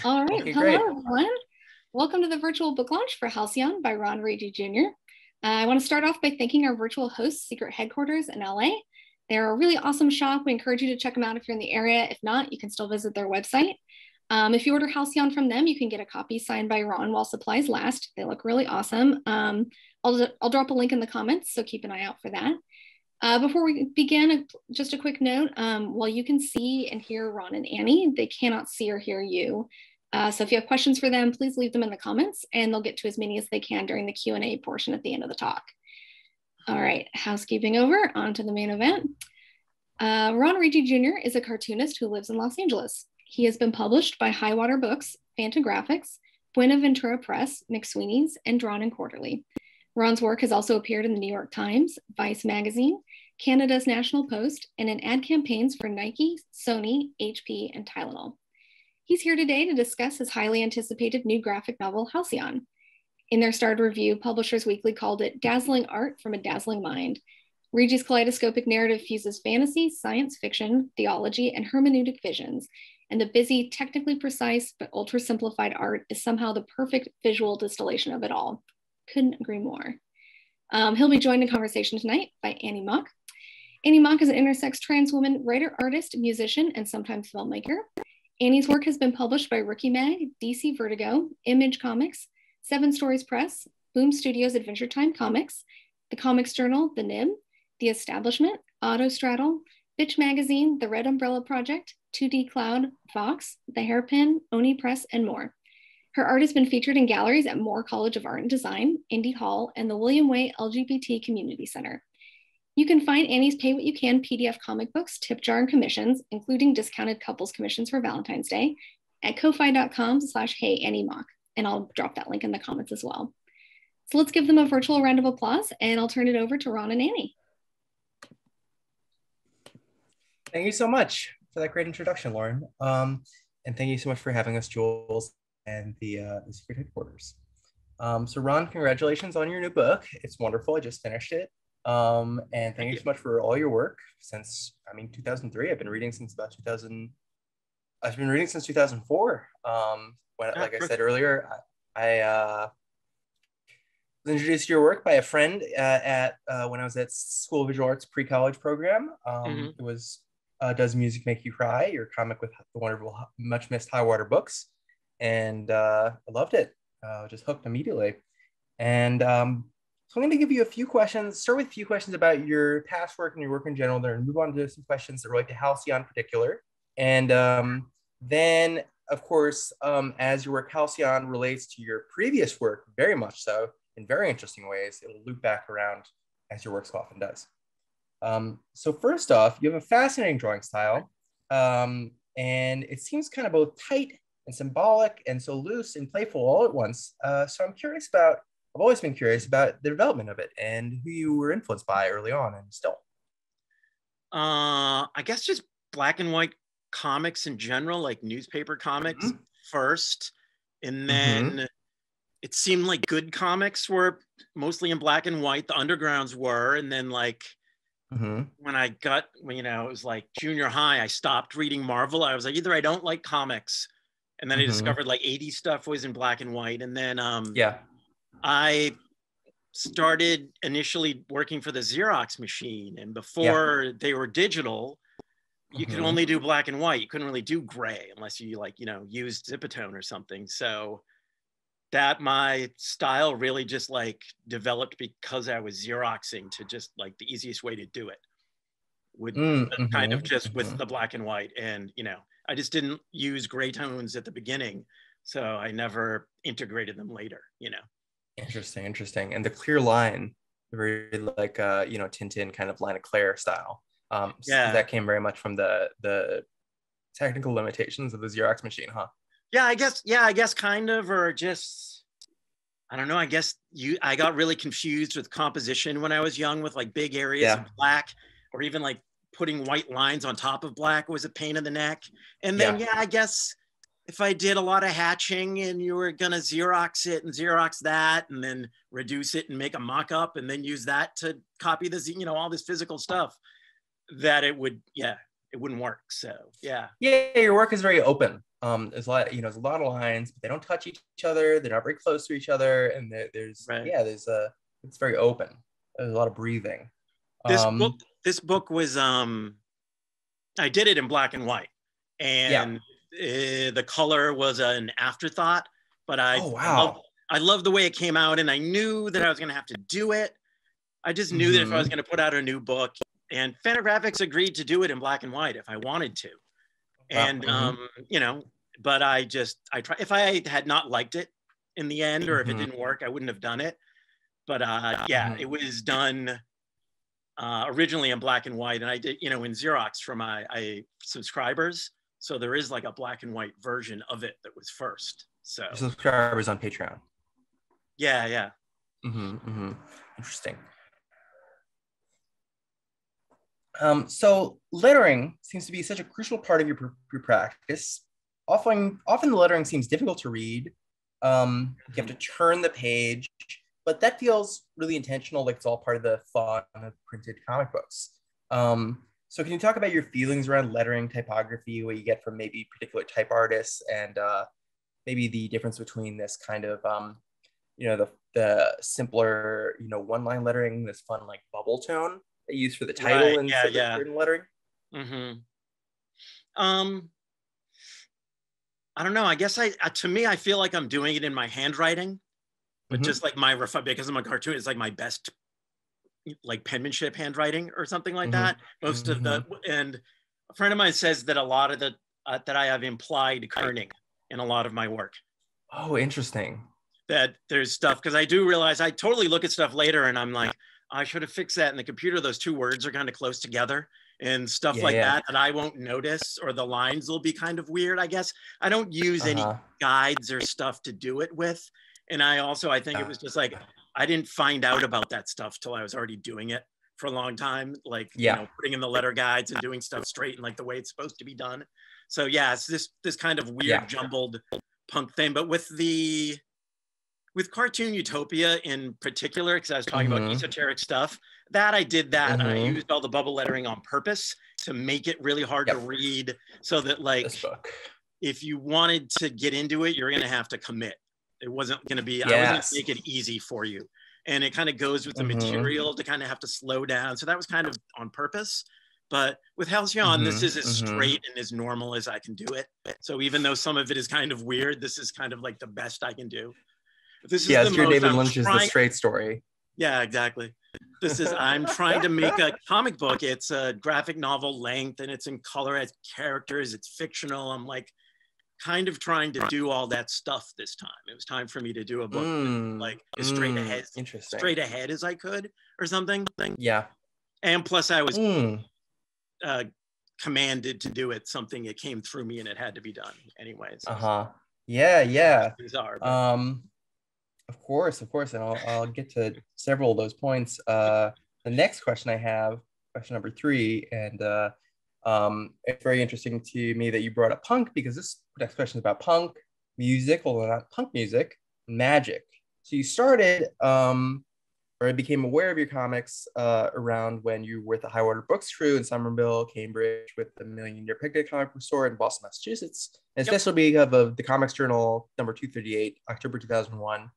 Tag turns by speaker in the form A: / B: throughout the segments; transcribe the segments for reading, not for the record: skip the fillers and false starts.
A: All right.
B: Okay,
A: Hello,
B: great.
A: everyone. Welcome to the virtual book launch for Halcyon by Ron Regé Jr. I want to start off by thanking our virtual hosts, Secret Headquarters in LA. They're a really awesome shop. We encourage you to check them out if you're in the area. If not, you can still visit their website. If you order Halcyon from them, you can get a copy signed by Ron while supplies last. They look really awesome. I'll drop a link in the comments, so keep an eye out for that. Before we begin, just a quick note, while you can see and hear Ron and Annie, they cannot see or hear you. So if you have questions for them, please leave them in the comments and they'll get to as many as they can during the Q&A portion at the end of the talk. All right, housekeeping over, on to the main event. Ron Regé Jr. is a cartoonist who lives in Los Angeles. He has been published by Highwater Books, Fantagraphics, Buenaventura Press, McSweeney's, and Drawn and Quarterly. Ron's work has also appeared in the New York Times, Vice Magazine, Canada's National Post, and in ad campaigns for Nike, Sony, HP, and Tylenol. He's here today to discuss his highly anticipated new graphic novel, Halcyon. In their starred review, Publishers Weekly called it dazzling art from a dazzling mind. Regé's kaleidoscopic narrative fuses fantasy, science fiction, theology, and hermeneutic visions, and the busy, technically precise, but ultra-simplified art is somehow the perfect visual distillation of it all. Couldn't agree more. He'll be joined in conversation tonight by Annie Mok. Annie Mok is an intersex trans woman, writer, artist, musician, and sometimes filmmaker. Annie's work has been published by Rookie Mag, DC Vertigo, Image Comics, Seven Stories Press, Boom Studios Adventure Time Comics, The Comics Journal, The Nib, The Establishment, Autostraddle, Bitch Magazine, The Red Umbrella Project, 2D Cloud, Vox, The Hairpin, Oni Press, and more. Her art has been featured in galleries at Moore College of Art and Design, Indy Hall, and the William Way LGBT Community Center. You can find Annie's Pay What You Can PDF comic books, tip jar, and commissions, including discounted couples commissions for Valentine's Day, at ko-fi.com/heyanniemok, and I'll drop that link in the comments as well. So let's give them a virtual round of applause, and I'll turn it over to Ron and Annie.
B: Thank you so much for that great introduction, Lauren. And thank you so much for having us, Jules, and the Secret Headquarters. So Ron, congratulations on your new book. It's wonderful. I just finished it. And thank you so much for all your work since, 2003. I've been reading since about 2000. I've been reading since 2004. When, like I said earlier, I was introduced to your work by a friend at when I was at School of Visual Arts pre-college program. It was Does Music Make You Cry? Your comic with the wonderful, much missed Highwater Books. And I loved it. Just hooked immediately. And so I'm going to give you a few questions, start with a few questions about your past work and your work in general, then move on to some questions that relate to Halcyon in particular. And then, of course, as your work Halcyon relates to your previous work, very much so, in very interesting ways, it'll loop back around as your work so often does. So first off, you have a fascinating drawing style, and it seems kind of both tight and symbolic and so loose and playful all at once. So I've always been curious about the development of it and who you were influenced by early on and still.
C: I guess just black and white comics in general, like newspaper comics first. And then it seemed like good comics were mostly in black and white. The undergrounds were. And then like when I got, it was like junior high, I stopped reading Marvel. I was like, either I don't like comics. And then I discovered like 80s stuff was in black and white. And then I started initially working for the Xerox machine, and before they were digital, you could only do black and white. You couldn't really do gray unless you used Zipatone or something. So that my style really just like developed because I was Xeroxing to just like the easiest way to do it would kind of just with the black and white. And, I just didn't use gray tones at the beginning. So I never integrated them later,
B: Interesting. And the clear line, very like Tintin kind of line of Claire style. So that came very much from the technical limitations of the Xerox machine, huh?
C: I guess kind of, or just, I don't know. I guess I got really confused with composition when I was young with like big areas of black, or even like putting white lines on top of black was a pain in the neck. And then, I guess if I did a lot of hatching and you were gonna Xerox it and Xerox that and then reduce it and make a mock-up and then use that to copy this, all this physical stuff, that it wouldn't work. So,
B: your work is very open. there's a lot of lines, but they don't touch each other. They're not very close to each other, and there's
C: Right.
B: it's very open. There's a lot of breathing.
C: This book was I did it in black and white, and the color was an afterthought. But I love the way it came out, and I knew that I was going to have to do it. I just knew that if I was going to put out a new book, and Fantagraphics agreed to do it in black and white if I wanted to. And but I try. If I had not liked it in the end, or if it didn't work, I wouldn't have done it. But it was done originally in black and white, and I did, in Xerox for my subscribers. So there is like a black and white version of it that was first. So
B: subscribers on Patreon.
C: Yeah.
B: Interesting. So lettering seems to be such a crucial part of your practice. Often the lettering seems difficult to read. You have to turn the page, but that feels really intentional, like it's all part of the fun of printed comic books. So can you talk about your feelings around lettering, typography, what you get from maybe particular type artists, and maybe the difference between this kind of, the simpler, one-line lettering, this fun like bubble tone they use for the title and certain lettering?
C: I don't know. I guess to me, I feel like I'm doing it in my handwriting, but just like because I'm a cartoon, it's like my best like penmanship handwriting or something like that. Most of and a friend of mine says that a lot of the that I have implied kerning in a lot of my work.
B: Oh, interesting.
C: That there's stuff, because I do realize I totally look at stuff later and I'm like, I should have fixed that in the computer. Those two words are kind of close together and stuff that I won't notice, or the lines will be kind of weird, I guess. I don't use any guides or stuff to do it with. And I think it was just like, I didn't find out about that stuff till I was already doing it for a long time. Like, putting in the letter guides and doing stuff straight and like the way it's supposed to be done. So yeah, it's this kind of weird jumbled punk thing. But with Cartoon Utopia in particular, because I was talking about esoteric stuff, that I did that. And I used all the bubble lettering on purpose to make it really hard to read, so that like, if you wanted to get into it, you're going to have to commit. It wasn't going to be, I wasn't going to make it easy for you. And it kind of goes with the material to kind of have to slow down. So that was kind of on purpose. But with Halcyon, this is as straight and as normal as I can do it. So even though some of it is kind of weird, this is kind of like the best I can do. This is
B: your David Lynch is the straight story.
C: Yeah, exactly. I'm trying to make a comic book. It's a graphic novel length and it's in color, it has characters, it's fictional. I'm like kind of trying to do all that stuff this time. It was time for me to do a book with, like as straight ahead as I could or something.
B: Yeah.
C: And plus I was commanded to do it, something that came through me and it had to be done anyways.
B: Yeah.
C: Bizarre,
B: Of course, and I'll get to several of those points. The next question I have, question number 3, and it's very interesting to me that you brought up punk, because this next question is about punk music, although not punk music, magic. So you started, or I became aware of your comics around when you were at the High Water Books crew in Somerville, Cambridge, with the Million Year Picnic comic book store in Boston, Massachusetts. And especially because of the Comics Journal number 238, October 2001.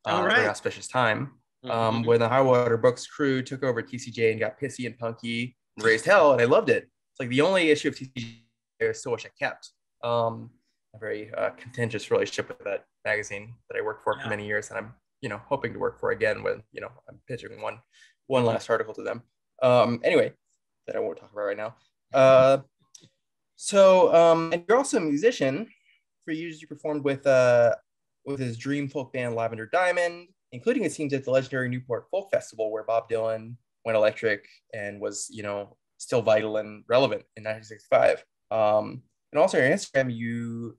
B: Very auspicious time, when the High Water Books crew took over TCJ and got pissy and punky and raised hell, and I loved it. It's like the only issue of TCJ I still wish I kept. A very contentious relationship with that magazine that I worked for many years, and I'm hoping to work for again when I'm pitching one last article to them. Anyway, that I won't talk about right now. And you're also a musician. For years, you performed with his dream folk band Lavender Diamond, including it seems at the legendary Newport Folk Festival, where Bob Dylan went electric and was, still vital and relevant in 1965. And also on your Instagram, you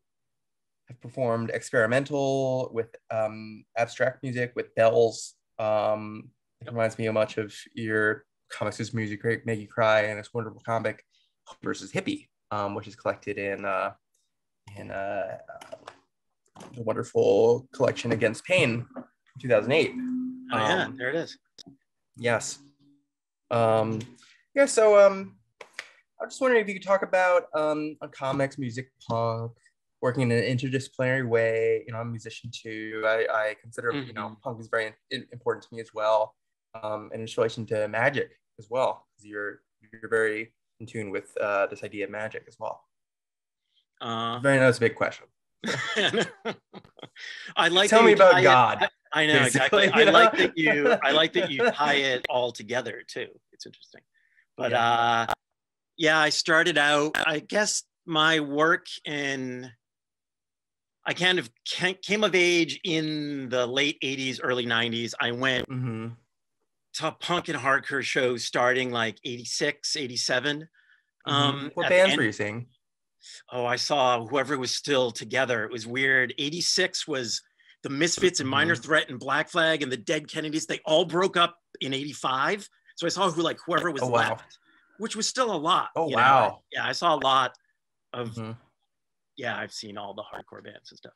B: have performed experimental with abstract music with bells. It reminds me much of your comics' music, Make You Cry, and its wonderful comic versus Hippie, which is collected in the wonderful collection Against Pain, 2008.
C: There it is.
B: Yes. So I'm just wondering if you could talk about on comics, music, punk, working in an interdisciplinary way. You know, I'm a musician too. I consider, you know, punk is very important to me as well. And in relation to magic as well, because you're very in tune with this idea of magic as well. That's a big question.
C: I like
B: Tell me about God.
C: I know exactly. I like that you tie it all together too. It's interesting. But yeah, I started out, I guess my work I kind of came of age in the late 80s, early 90s. I went to punk and hardcore shows starting like 86, 87.
B: What bands were you seeing?
C: Oh, I saw whoever was still together. It was weird. 86 was the Misfits and Minor Threat and Black Flag and the Dead Kennedys. They all broke up in 85. So I saw whoever was left, which was still a lot.
B: Oh, wow.
C: Yeah, I saw a lot of, yeah, I've seen all the hardcore bands and stuff.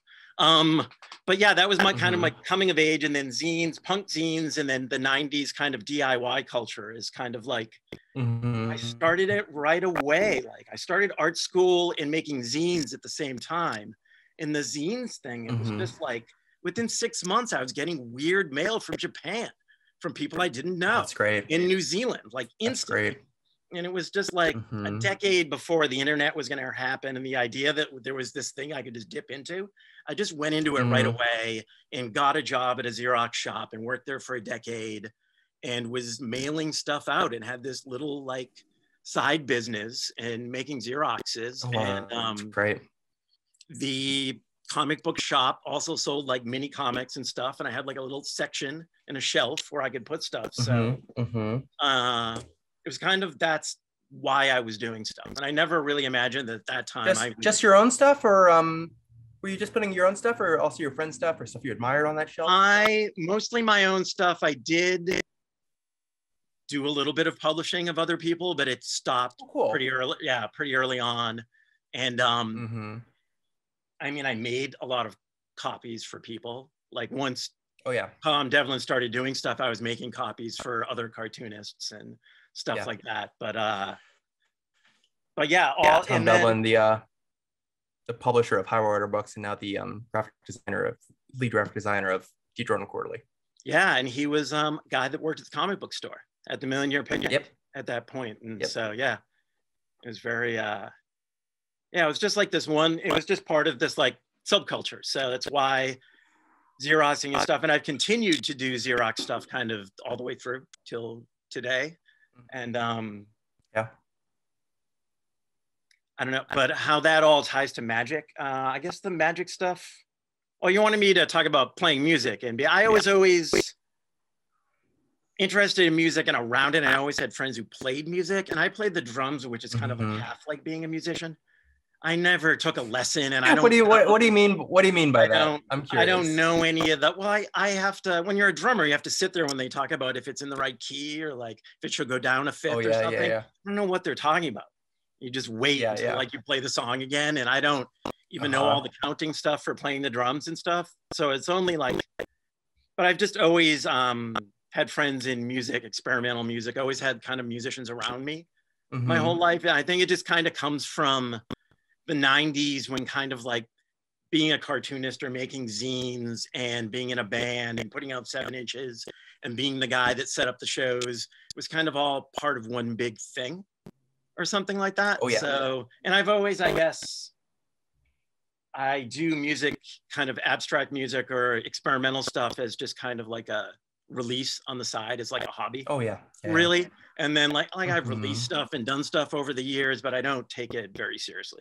C: But yeah, that was my kind of my coming of age, and then zines, punk zines, and then the 90s kind of DIY culture is kind of like, I started it right away. Like I started art school and making zines at the same time. In the zines thing, it was just like, within 6 months, I was getting weird mail from Japan, from people I didn't know.
B: That's great.
C: In New Zealand, like instantly. That's great. And it was just like a decade before the internet was going to happen, and the idea that there was this thing I could just dip into. I just went into it right away and got a job at a Xerox shop and worked there for a decade and was mailing stuff out and had this little like side business and making Xeroxes. And
B: great.
C: The comic book shop also sold like mini comics and stuff, and I had like a little section and a shelf where I could put stuff. So it was kind of, that's why I was doing stuff. And I never really imagined that at that time.
B: Just your own stuff, or were you just putting your own stuff, or also your friend's stuff, or stuff you admired on that shelf?
C: Mostly my own stuff. I did do a little bit of publishing of other people, but it stopped pretty early. Yeah, pretty early on. And I mean, I made a lot of copies for people. Like once Tom Devlin started doing stuff, I was making copies for other cartoonists and stuff like that. But yeah,
B: Tom Devlin, the publisher of High Order Books, and now the lead graphic designer of Teacher on Quarterly.
C: Yeah, and he was guy that worked at the comic book store at the Million Year Picnic at that point. And so yeah, it was very yeah, it was just like this one, it was just part of this like subculture. So that's why Xeroxing and stuff, and I've continued to do Xerox stuff kind of all the way through till today. And
B: yeah,
C: I don't know, but how that all ties to magic, I guess the magic stuff. Oh, you wanted me to talk about playing music, and I was always interested in music and around it. And I always had friends who played music, and I played the drums, which is kind of like half like being a musician. I never took a lesson, and I don't.
B: What do you mean? What do you mean by that? I'm curious.
C: I don't know any of that. Well, I have to. When you're a drummer, you have to sit there when they talk about if it's in the right key or like if it should go down a fifth or something. I don't know what they're talking about. You just wait until like you play the song again, and I don't even know all the counting stuff for playing the drums and stuff. So it's only like. But I've just always had friends in music, experimental music. I always had kind of musicians around me my whole life, and I think it just kind of comes from the 90s, when kind of like being a cartoonist or making zines and being in a band and putting out 7 inches and being the guy that set up the shows was kind of all part of one big thing or something like that. So, and I've always, I guess, I do music, kind of abstract music or experimental stuff as just kind of like a release on the side, as like a hobby. Really. And then like I've released stuff and done stuff over the years, but I don't take it very seriously.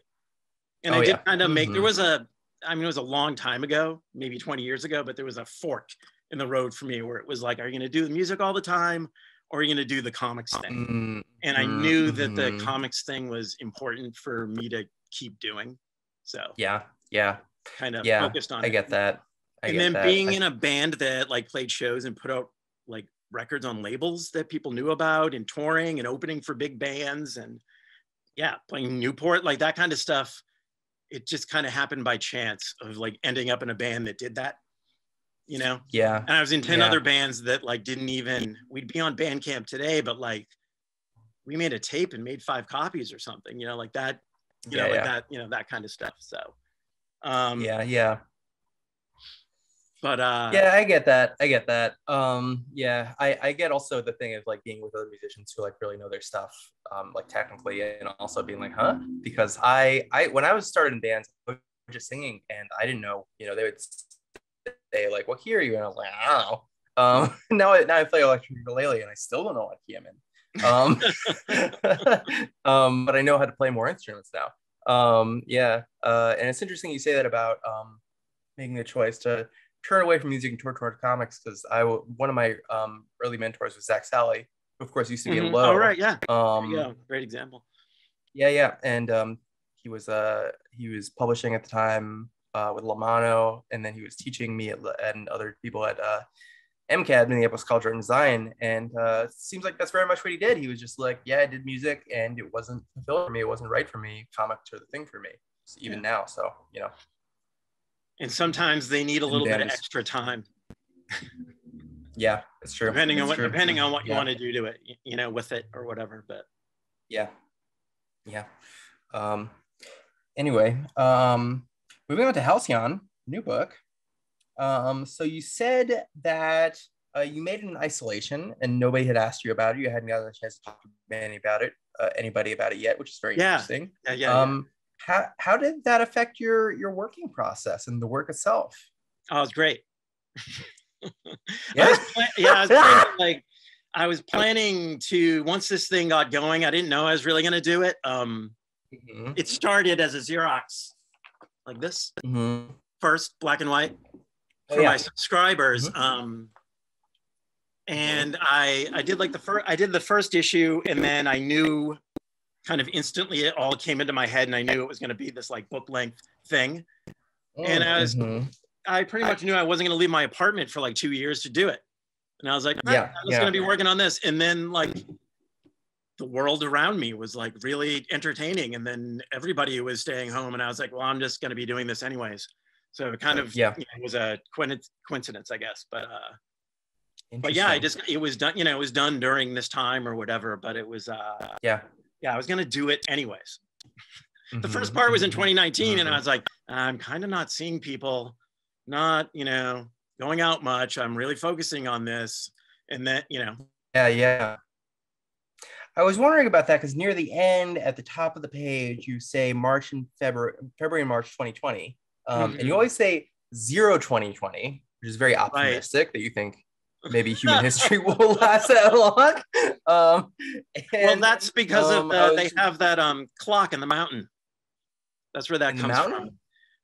C: And I did kind of make, there was it was a long time ago, maybe 20 years ago, but there was a fork in the road for me where it was like, are you going to do the music all the time, or are you going to do the comics thing? And I knew that the comics thing was important for me to keep doing. So kind of focused on it.
B: I get that.
C: And then being in a band that like played shows and put out like records on labels that people knew about, and touring and opening for big bands, and playing Newport, like that kind of stuff. It just kind of happened by chance of like ending up in a band that did that, you know?
B: Yeah.
C: And I was in 10 other bands that like didn't even, we'd be on Bandcamp today, but like we made a tape and made 5 copies or something, you know, like that, you know, like that, you know, that kind of stuff. So
B: Yeah.
C: But
B: yeah, I get that. Yeah, I get also the thing of like being with other musicians who like really know their stuff, like technically, and also being like, huh? Because I when I was started in bands, I was just singing, and I didn't know, they would say like, what key are you in? I was like, I don't know. Now I play electric ukulele, and I still don't know what key I'm in. But I know how to play more instruments now. Yeah, and it's interesting you say that about making the choice to turn away from music and toward comics, because one of my early mentors was Zach Sally, who of course used to be in Low.
C: Oh, right, yeah. Great example.
B: Yeah, and he was publishing at the time with Lamano, and then he was teaching me and other people at MCAD, Minneapolis College of Art and Design, and it seems like that's very much what he did. He was just like, yeah, I did music, and it wasn't fulfilled for me, it wasn't right for me. Comics are the thing for me, even now. So
C: And sometimes they need a little bit of extra time.
B: Yeah, it's true.
C: Depending on what you want to do to it, with it or whatever. But
B: yeah. Anyway, moving on to Halcyon, new book. So you said that you made it in isolation and nobody had asked you about it. You hadn't gotten a chance to talk to anybody about it yet, which is very interesting.
C: Yeah.
B: How did that affect your working process and the work itself?
C: Oh, it's great.
B: Yeah.
C: I was planning to, once this thing got going, I didn't know I was really going to do it. It started as a Xerox like this, first black and white for my subscribers. And I did the first issue, and then I knew kind of instantly it all came into my head, and I knew it was going to be this like book length thing. And I pretty much knew I wasn't going to leave my apartment for like 2 years to do it. And I was like, I was going to be working on this. And then like the world around me was like really entertaining. And then everybody was staying home, and I was like, well, I'm just going to be doing this anyways. So it kind of it was a coincidence, I guess. But yeah, it was done, it was done during this time or whatever, but it was, I was going to do it anyways. The first part was in 2019, and I was like, I'm kind of not seeing people, not, going out much. I'm really focusing on this. And then,
B: Yeah. I was wondering about that, because near the end, at the top of the page, you say February and March 2020. And you always say 2020, which is very optimistic, that you think maybe human history will last that long.
C: Well, that's because of they have that clock in the mountain. That's where that comes from.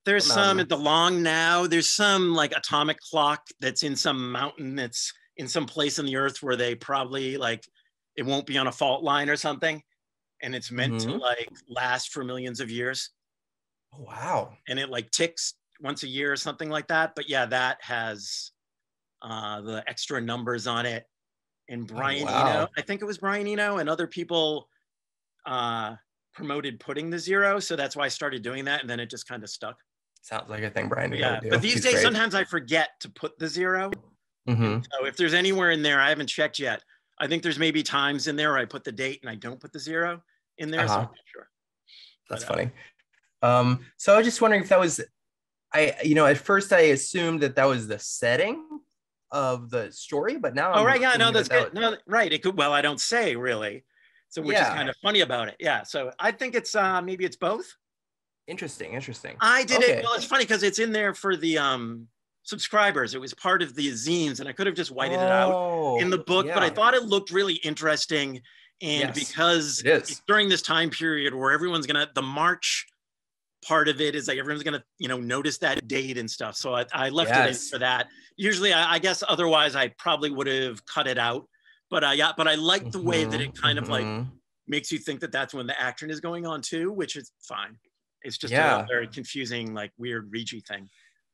C: There's some at the Long Now. There's some like atomic clock that's in some mountain that's in some place in the earth where they probably like it won't be on a fault line or something, and it's meant to like last for millions of years.
B: Oh, wow. And
C: it like ticks once a year or something like that. But yeah, that has the extra numbers on it. And Brian Eno, I think it was Brian Eno and other people promoted putting the 0. So that's why I started doing that. And then it just kind of stuck.
B: Sounds like a thing Brian Eno would do.
C: But these days, sometimes I forget to put the 0. So if there's anywhere in there, I haven't checked yet. I think there's maybe times in there where I put the date and I don't put the 0 in there. So I'm not sure.
B: That's funny. So I was just wondering if that was, at first I assumed that was the setting of the story, but now
C: that's good. No, right. It could, well, I don't say really. So which is kind of funny about it. Yeah. So I think it's maybe it's both.
B: Interesting.
C: I did it. Well, it's funny because it's in there for the subscribers. It was part of the zines, and I could have just whited it out in the book, but I thought it looked really interesting. And because it's during this time period where everyone's the March part of it is like everyone's gonna notice that date and stuff. So I left it in for that. Usually I guess otherwise I probably would have cut it out. But I like the way that it kind of like makes you think that that's when the action is going on too, which is fine. It's just a very confusing, like weird Regé thing.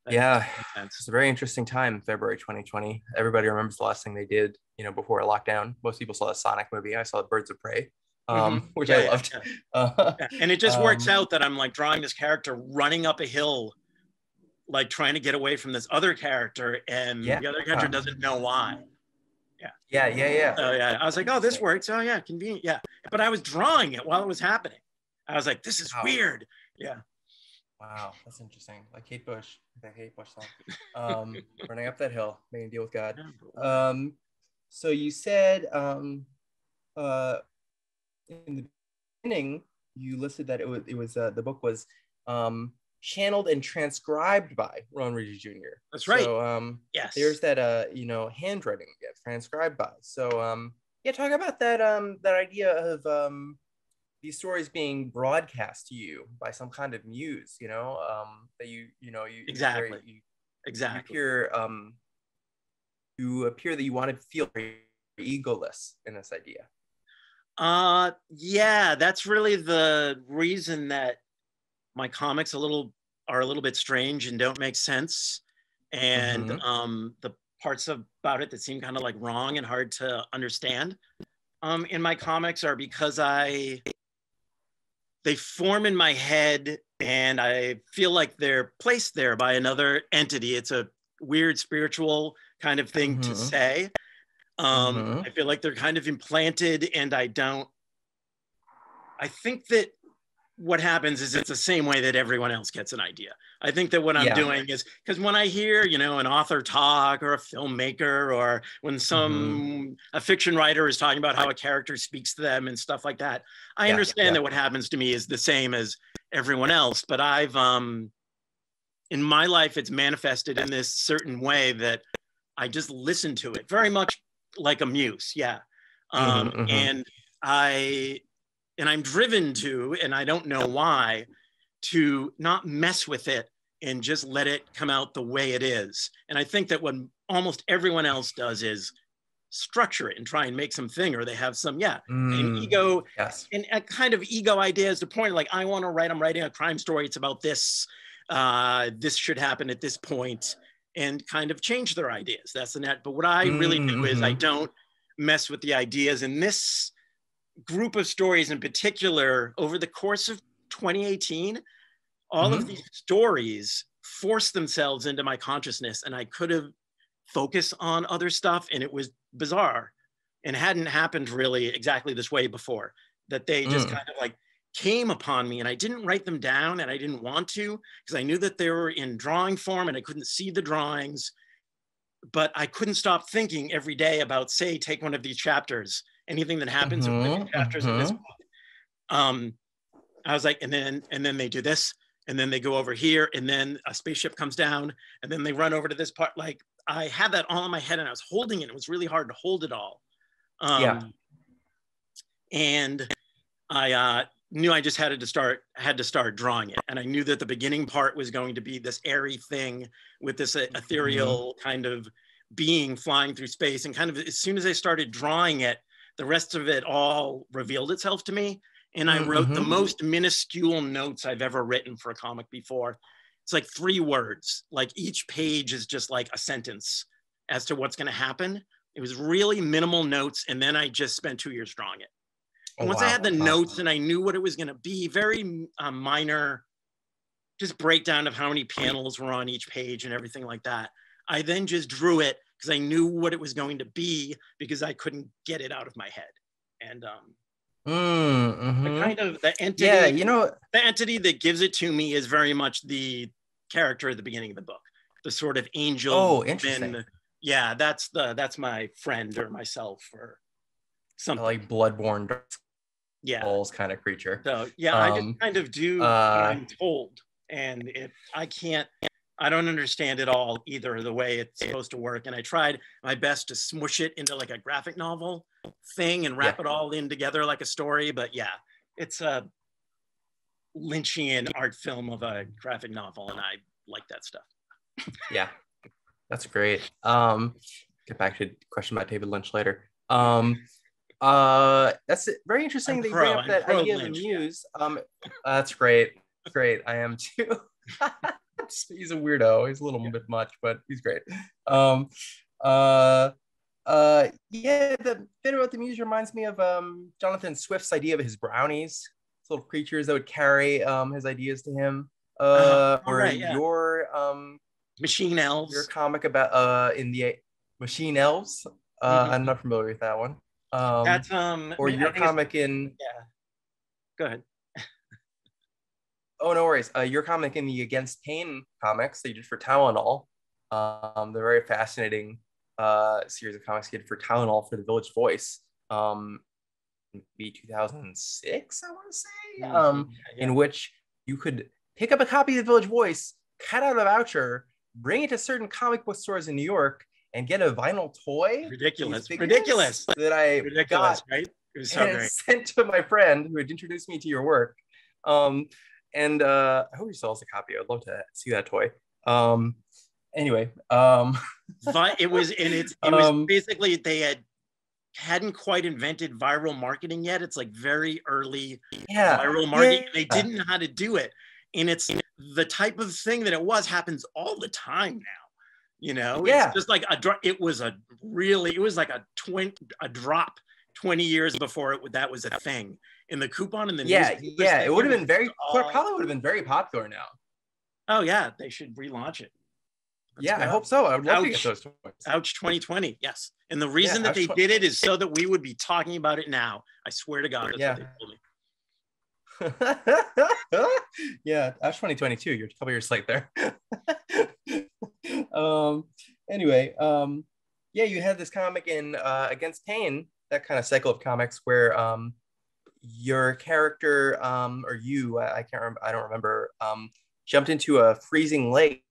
B: It's a very interesting time, February 2020. Everybody remembers the last thing they did, before a lockdown. Most people saw the Sonic movie. I saw Birds of Prey, which I loved.
C: And it just works out that I'm like drawing this character running up a hill, like trying to get away from this other character, and the other character doesn't know why. I was like, oh, this works. Oh yeah, convenient. Yeah, but I was drawing it while it was happening. I was like, this is weird. Yeah.
B: Wow, that's interesting. Like Kate Bush, that Kate Bush song. Running up that hill, making a deal with God. So you said uh, in the beginning, you listed that it was the book was channeled and transcribed by Ron Regé Jr.
C: That's right.
B: So
C: yes,
B: there's that handwriting transcribed by. So yeah, talk about that that idea of these stories being broadcast to you by some kind of muse, that you
C: exactly. Exactly.
B: You appear that you want to feel very egoless in this idea.
C: Yeah, that's really the reason that my comics are a little bit strange and don't make sense. And the parts about it that seem kind of like wrong and hard to understand in my comics are because they form in my head and I feel like they're placed there by another entity. It's a weird spiritual kind of thing to say. I feel like they're kind of implanted and I think that what happens is it's the same way that everyone else gets an idea. I think that what I'm doing is, because when I hear, an author talk or a filmmaker, or when a fiction writer is talking about how a character speaks to them and stuff like that, I understand that what happens to me is the same as everyone else, but I've, in my life, it's manifested in this certain way that I just listen to it very much like a muse. Yeah. And I'm driven to, and I don't know why, to not mess with it and just let it come out the way it is. And I think that what almost everyone else does is structure it and try and make something, or they have some, an ego, and a kind of ego idea is the point, like, I'm writing a crime story, it's about this, this should happen at this point, and kind of change their ideas. That's the net. But what I really do is I don't mess with the ideas. And this group of stories in particular, over the course of 2018, all of these stories forced themselves into my consciousness, and I could have focused on other stuff, and it was bizarre and hadn't happened really exactly this way before, that they just kind of like came upon me, and I didn't write them down, and I didn't want to, because I knew that they were in drawing form and I couldn't see the drawings, but I couldn't stop thinking every day about, say, take one of these chapters, anything that happens in one of these chapters in this book. I was like, and then they do this, and then they go over here, and then a spaceship comes down, and then they run over to this part. Like, I had that all in my head, and I was holding it. It was really hard to hold it all. And I knew I just had to start drawing it, and I knew that the beginning part was going to be this airy thing with this ethereal kind of being flying through space, and kind of as soon as I started drawing it, the rest of it all revealed itself to me. And I wrote the most minuscule notes I've ever written for a comic before. It's like 3 words. Like each page is just like a sentence as to what's going to happen. It was really minimal notes. And then I just spent 2 years drawing it. And once I had the notes and I knew what it was going to be, very minor, just breakdown of how many panels were on each page and everything like that. I then just drew it because I knew what it was going to be, because I couldn't get it out of my head. And the kind of the entity, the entity that gives it to me is very much the character at the beginning of the book, the sort of angel.
B: Oh, interesting.
C: Yeah, that's my friend or myself or something.
B: Like bloodborne, souls kind of creature.
C: So yeah, I just kind of do what I'm told, and I don't understand it all either, the way it's supposed to work. And I tried my best to smush it into like a graphic novel thing and wrap it all in together like a story. But yeah, it's a Lynchian art film of a graphic novel, and I like that stuff.
B: Yeah, that's great. Get back to the question about David Lynch later. That's very interesting that you bring up that idea of a muse. That's great. Great. I am too. He's a weirdo. He's a little bit much, but he's great. Yeah, the bit about the muse reminds me of Jonathan Swift's idea of his brownies, little creatures that would carry his ideas to him. Your
C: Machine Elves.
B: Your comic about in the Machine Elves. I'm not familiar with that one.
C: That's
B: or your comic in.
C: Yeah. Go ahead.
B: Oh, no worries. Your comic in the Against Pain comics that you did for Tylenol. They're very fascinating series of comics you did for Tylenol for the Village Voice. Maybe 2006, I want to say, in which you could pick up a copy of the Village Voice, cut out a voucher, bring it to certain comic book stores in New York, and get a vinyl toy.
C: Ridiculous.
B: That I got,
C: right? It was so great.
B: Sent to my friend who had introduced me to your work. And I hope he still has a copy. I'd love to see that toy. Anyway,
C: But it was basically they hadn't quite invented viral marketing yet. It's like very early viral marketing. They didn't know how to do it. And it's the type of thing that happens all the time now. You know, it's just like it was like a drop 20 years before that was a thing. And the coupon and the
B: it would have been probably would have been very popular now.
C: Oh yeah, they should relaunch it.
B: I hope so. I would love to get those toys.
C: Ouch 2020, yes. And the reason that they did it is so that we would be talking about it now. I swear to God, that's what they
B: told me. Yeah, Ouch 2022. You're a couple years late there. Anyway, you had this comic in Against Pain, that kind of cycle of comics where your character or you, I can't remember, I don't remember, jumped into a freezing lake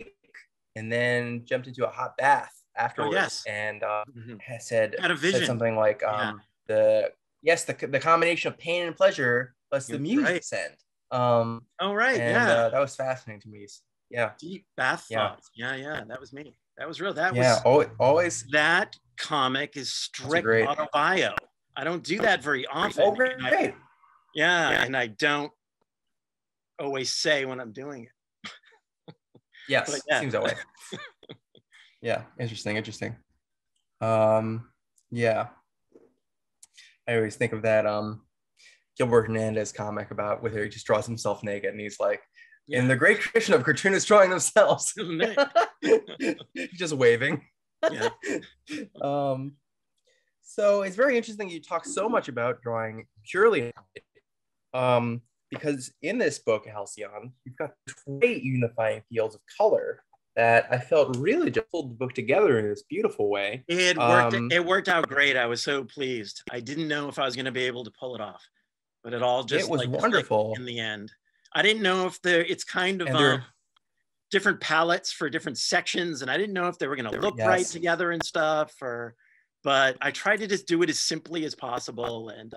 B: and then jumped into a hot bath afterwards. And said something like the combination of pain and pleasure plus the muse descent. That was fascinating to me.
C: Deep bath thoughts. That was me. That was real. That
B: was always.
C: That comic is strict autobio. I don't do that very often.
B: Oh, great.
C: And I don't always say when I'm doing it.
B: Yes, seems that way. Interesting. I always think of that Gilbert Hernandez comic about where he just draws himself naked and he's like, in the great tradition of cartoonists drawing themselves. Just waving. So it's very interesting you talk so much about drawing purely because in this book, Halcyon, you've got great unifying fields of color that I felt really just pulled the book together in this beautiful way.
C: It worked out great. I was so pleased. I didn't know if I was going to be able to pull it off, but it all just
B: was wonderful
C: in the end. I didn't know if it's kind of different palettes for different sections, and I didn't know if they were going to look right together and stuff. But I tried to just do it as simply as possible, and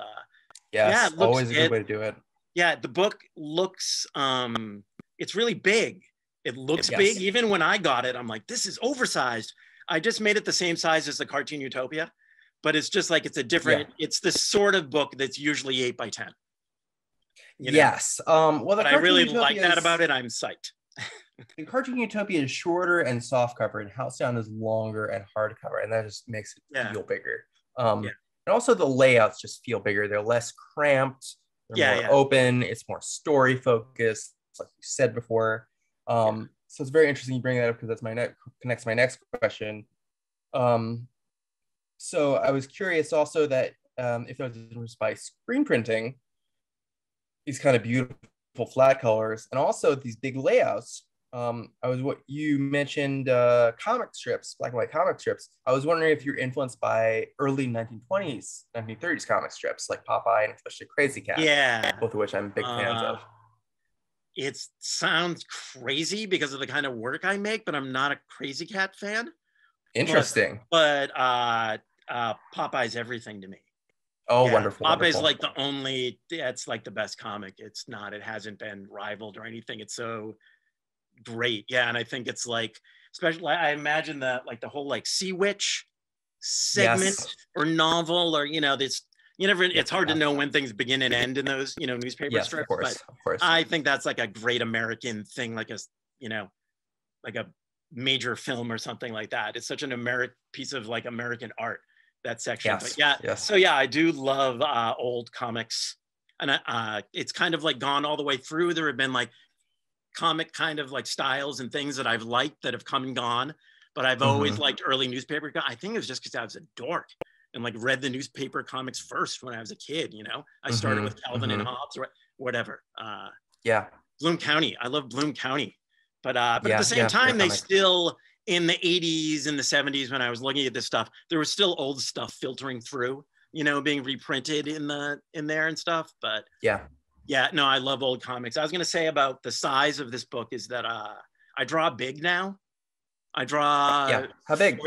B: always a good way to do it.
C: Yeah, the book looks it's really big. It looks big. Even when I got it, I'm like, this is oversized. I just made it the same size as the Cartoon Utopia, but it's just like it's a different. It's the sort of book that's usually 8 by 10.
B: Yes. But
C: I really like that about it. I'm psyched.
B: The Cartoon Utopia is shorter and soft cover, and Halcyon is longer and hardcover, and that just makes it feel bigger. And also the layouts just feel bigger. They're less cramped. They're more open. It's more story focused, like you said before. So it's very interesting you bring that up because that's connects to my next question. So I was curious also that if there was a difference by screen printing, these kind of beautiful flat colors, and also these big layouts. You mentioned comic strips, black and white comic strips. I was wondering if you're influenced by early 1920s, 1930s comic strips like Popeye and especially Crazy Cat. Both of which I'm big fans of.
C: It sounds crazy because of the kind of work I make, but I'm not a Crazy Cat fan.
B: Interesting.
C: But Popeye's everything to me.
B: Oh, wonderful.
C: Popeye's like that's like the best comic. It hasn't been rivaled or anything. It's so great. And I think it's like, especially, I imagine that like the whole like Sea Witch segment or novel or, it's hard to know when things begin and end in those, newspaper strips.
B: Of course.
C: I think that's like a great American thing, like like a major film or something like that. It's such an American piece of like American art, that section. So I do love old comics, and it's kind of like gone all the way through. There have been like comic kind of like styles and things that I've liked that have come and gone, but I've always liked early nnewspaper. I think it was just because I was a dork and like read the newspaper comics first when I was a kid. I started with Calvin and Hobbes or whatever. Bloom County. I love Bloom County. But at
B: Yeah,
C: the same
B: yeah,
C: time, they
B: comic.
C: still, in the 80s and the 70s, when I was looking at this stuff, there was still old stuff filtering through, you know, being reprinted in there and stuff. But
B: Yeah.
C: yeah, no, I love old comics. I was gonna say about the size of this book is that I draw big now. I draw
B: Yeah. How big?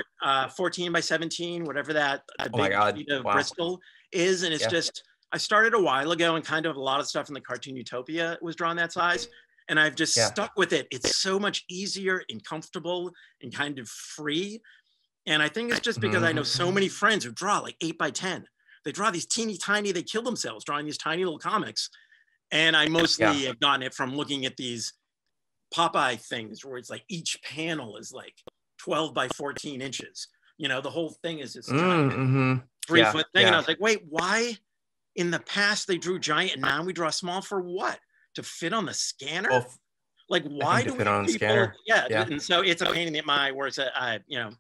C: 14 by 17, whatever that
B: Oh my
C: big
B: God.
C: sheet of
B: Wow.
C: Bristol is. And it's
B: Yeah.
C: just, I started a while ago and kind of a lot of stuff in the Cartoon Utopia was drawn that size. And I've just
B: Yeah.
C: stuck with it. It's so much easier and comfortable and kind of free. And I think it's just because I know so many friends who draw like 8 by 10. They draw these teeny tiny, they kill themselves drawing these tiny little comics. And I mostly have gotten it from looking at these Popeye things where it's like each panel is like 12 by 14 inches. You know, the whole thing is this giant 3-foot thing. And I was like, wait, why in the past they drew giant and now we draw small for what? To fit on the scanner?
B: Well,
C: like, why do
B: fit on the
C: people,
B: scanner?
C: Yeah. And so it's a pain in my works that I, you know,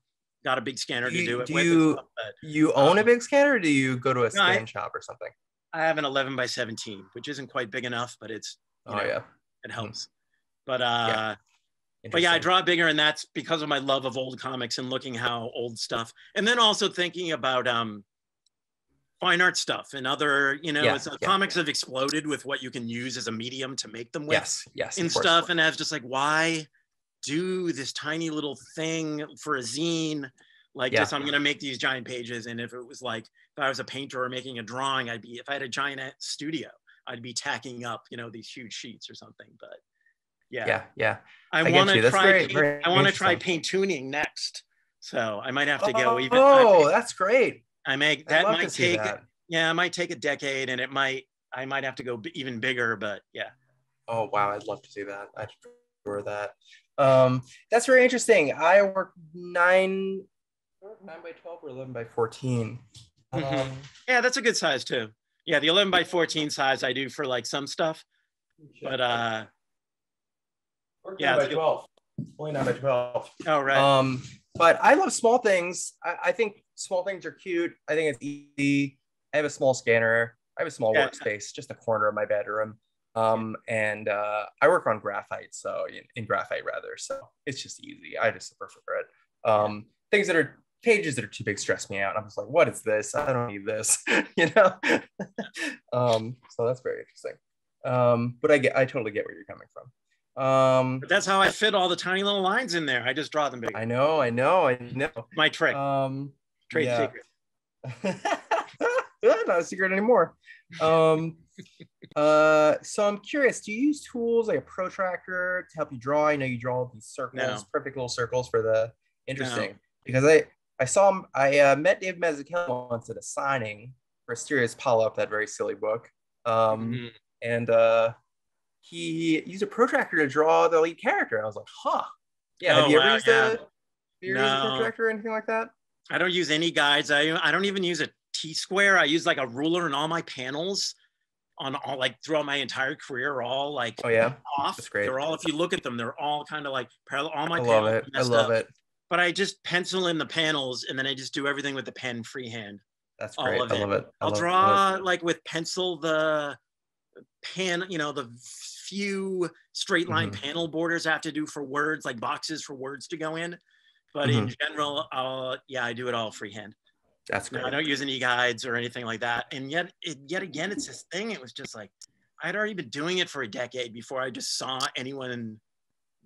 C: got a big scanner to do it with.
B: You own a big scanner, or do you go to a scan shop or something?
C: I have an 11 by 17, which isn't quite big enough, but it's, you know, it helps. But yeah, I draw bigger, and that's because of my love of old comics and looking how old stuff, and then also thinking about fine art stuff and other, you know, comics have exploded with what you can use as a medium to make them with, and stuff. And I was just like, why do this tiny little thing for a zine? Like, just I'm gonna make these giant pages, and if it was like, if I was a painter or making a drawing, if I had a giant studio, I'd be tacking up, you know, these huge sheets or something. But yeah. I want to try. I want to try paint tuning next, so I might have to go even.
B: Oh, that's great.
C: I might take a decade, and I might have to go even bigger. But yeah.
B: Oh wow, I'd love to see that. I'd prefer that. That's very interesting. I work 9 by 12 or 11 by 14.
C: Yeah, that's a good size too. Yeah, the 11 by 14 size I do for like some stuff, but
B: yeah, by 12. Only 9 by 12.
C: Oh right.
B: But I love small things. I think small things are cute. I think it's easy. I have a small scanner. I have a small workspace, just a corner of my bedroom. And I work on graphite, so in graphite rather. So it's just easy. I just prefer it. Things that are pages that are too big stress me out. I'm just like, what is this? I don't need this, you know? So that's very interesting. But I totally get where you're coming from.
C: But that's how I fit all the tiny little lines in there. I just draw them big.
B: I know.
C: My trick. Trade secret.
B: Not a secret anymore. So I'm curious, do you use tools like a protractor to help you draw? I know you draw these circles, perfect little circles for the interesting. Because I met Dave Mazzucchelli once at a signing for Asterios Polyp, that very silly book. And he used a protractor to draw the lead character. I was like, huh. Yeah, have you ever used a protractor or anything like that?
C: I don't use any guides. I don't even use a T-square. I use like a ruler, and all my panels on all, like, throughout my entire career are all like off.
B: That's great.
C: They're all, if you look at them, they're all kind of like parallel. All my
B: panels. I love it.
C: But I just pencil in the panels, and then I just do everything with the pen freehand.
B: That's great. I love it.
C: I'll draw like with pencil the pan, you know, the few straight line panel borders I have to do for words, like boxes for words to go in. But in general, I do it all freehand.
B: That's great.
C: I don't use any guides or anything like that. And yet again, it's this thing. It was just like, I'd already been doing it for a decade before I just saw anyone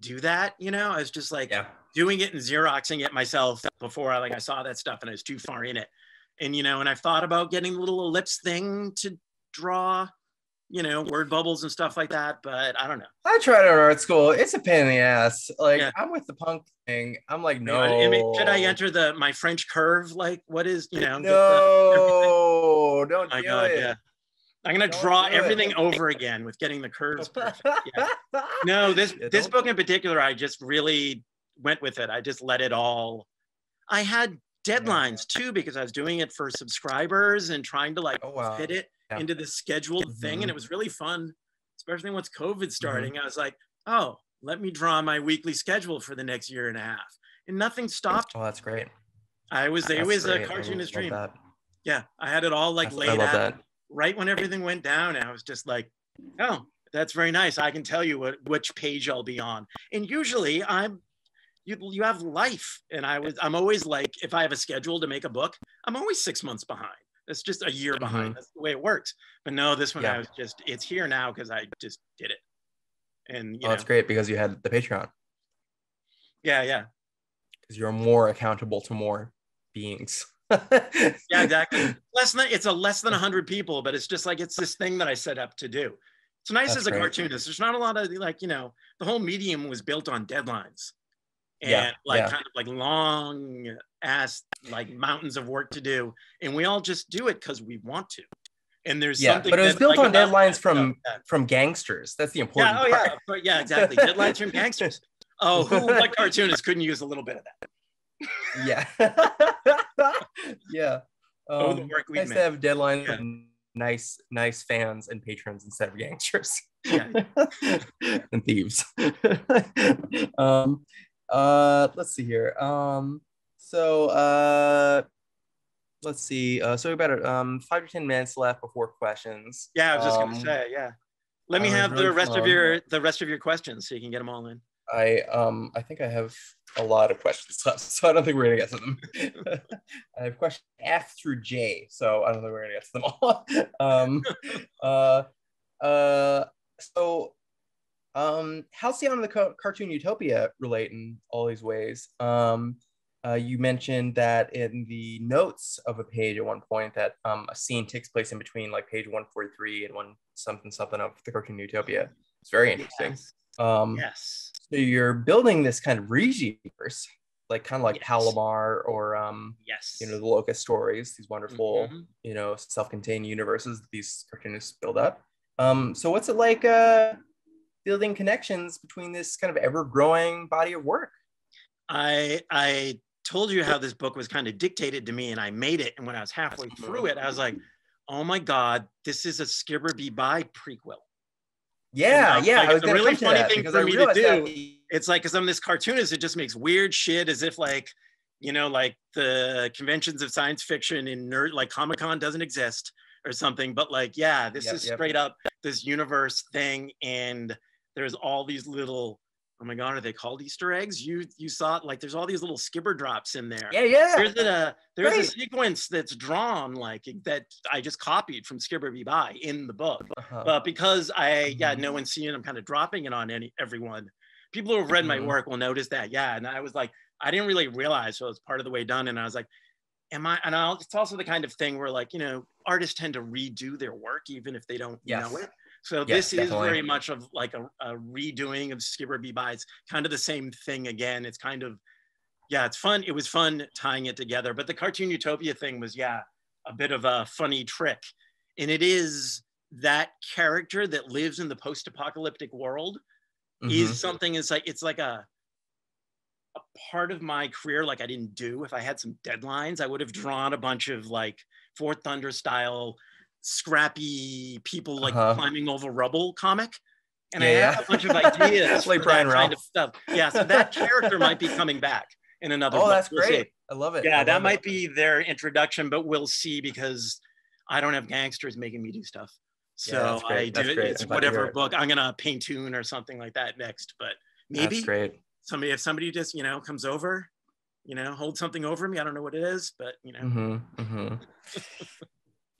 C: do that. You know, I was just like doing it and Xeroxing it myself before I saw that stuff, and I was too far in it. And, you know, and I've thought about getting a little ellipse thing to draw, you know, word bubbles and stuff like that, but I don't know.
B: I tried it in art school. It's a pain in the ass. Like, I'm with the punk thing. I'm like, no.
C: I mean, should I enter my French curve? Like, what is, you know?
B: No, don't do it.
C: Yeah. I'm going to draw everything over again with getting the curves perfect. No, this book in particular, I just really went with it. I just let it all. I had deadlines too, because I was doing it for subscribers and trying to fit it into the scheduled thing. And it was really fun, especially once COVID starting. I was like, oh, let me draw my weekly schedule for the next year and a half. And nothing stopped.
B: Oh, that's great.
C: It was a cartoonist dream. Yeah, I had it all laid out right when everything went down. And I was just like, oh, That's very nice. I can tell you which page I'll be on. And usually you have life. And I'm always like, if I have a schedule to make a book, I'm always 6 months behind. That's just a year behind. That's the way it works. But no, this one, it's here now because I just did it. And you know,
B: it's great because you had the Patreon.
C: Yeah.
B: Because you're more accountable to more beings.
C: Yeah, exactly. It's less than 100 people, but it's just like, it's this thing that I set up to do. It's nice as a cartoonist. There's not a lot of like, you know, the whole medium was built on deadlines and kind of like long ass, like mountains of work to do. And we all just do it because we want to. And there's something,
B: but it was built on deadlines from gangsters. That's the important part.
C: Yeah, exactly. Deadlines from gangsters. Oh, what cartoonist couldn't use a little bit of that?
B: Yeah. Yeah.
C: The work we
B: nice
C: made.
B: To have deadlines and nice fans and patrons instead of gangsters.
C: Yeah.
B: And thieves. Let's see here. Let's see. So we've got 5 to 10 minutes left before questions.
C: Yeah, I was just gonna say, yeah. Let me have the rest of your questions so you can get them all in.
B: I think I have a lot of questions left, so I don't think we're gonna get to them. I have questions F through J, so I don't think we're gonna get to them all. Halcyon and the Cartoon Utopia relate in all these ways. You mentioned that in the notes of a page at one point that a scene takes place in between like page 143 and something of the Cartoon Utopia. It's very interesting.
C: Yes.
B: So you're building this kind of Regé-verse, like kind of like Palomar or you know, the Locust stories, these wonderful you know, self-contained universes that these cartoonists build up. So what's it like building connections between this kind of ever-growing body of work?
C: I told you how this book was kind of dictated to me and I made it, and when I was halfway through it I was like, oh my god, this is a Skibber Be By prequel.
B: Yeah,
C: like,
B: I was
C: a really funny thing for me to do. It's like, because I'm this cartoonist, it just makes weird shit as if like, you know, like the conventions of science fiction in nerd, like Comic-Con doesn't exist or something. But like, yeah, this is straight up this universe thing, and there's all these little, oh my god, are they called Easter eggs? You saw it, like there's all these little skibber drops in there.
B: Yeah.
C: There's a sequence that's drawn like that I just copied from Skibber Be By in the book. But because no one's seen it, I'm kind of dropping it on everyone. People who have read my work will notice that. Yeah. And I was like, I didn't really realize, so it's part of the way done. And I was like, it's also the kind of thing where like, you know, artists tend to redo their work even if they don't know it. So this is very much of like a redoing of Skibber Be By. It's kind of the same thing again. It's kind of, it's fun. It was fun tying it together. But the Cartoon Utopia thing was, a bit of a funny trick. And it is that character that lives in the post-apocalyptic world is something, it's like a part of my career like I didn't do. If I had some deadlines, I would have drawn a bunch of like Fourth Thunder style scrappy people like climbing over rubble comic, and I have a bunch of ideas
B: like
C: for
B: Brian
C: that
B: Ralph.
C: kind of stuff. So that character might be coming back in another book.
B: That's
C: we'll
B: great.
C: See.
B: I love it.
C: That might be their introduction, but we'll see, because I don't have gangsters making me do stuff. So I do it's whatever book. I'm gonna Paintoon or something like that next, but maybe
B: that's great.
C: If somebody just comes over, hold something over me. I don't know what it is, but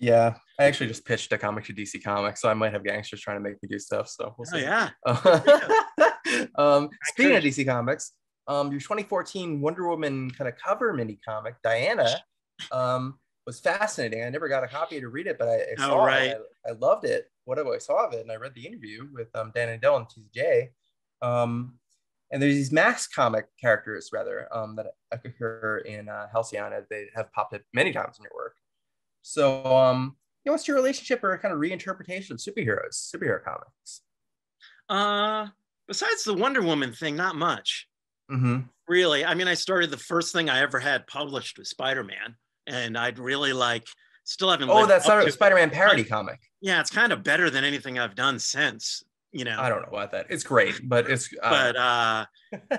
B: Yeah, I actually just pitched a comic to DC Comics, so I might have gangsters trying to make me do stuff. So we'll see. Speaking of DC Comics, your 2014 Wonder Woman kind of cover mini comic, Diana, was fascinating. I never got a copy to read it, but I saw it. I loved it. Whatever I saw of it, and I read the interview with Dan and Dylan TJ. And there's these masked comic characters, rather, that occur in Halcyon, as they have popped up many times in your work. So, what's your relationship or kind of reinterpretation of superhero comics?
C: Besides the Wonder Woman thing, not much. Really. I mean, I started, the first thing I ever had published was Spider-Man, and I'd really still haven't.
B: That's not a Spider-Man parody comic.
C: Yeah, it's kind of better than anything I've done since.
B: I don't know about that. It's great, but it's.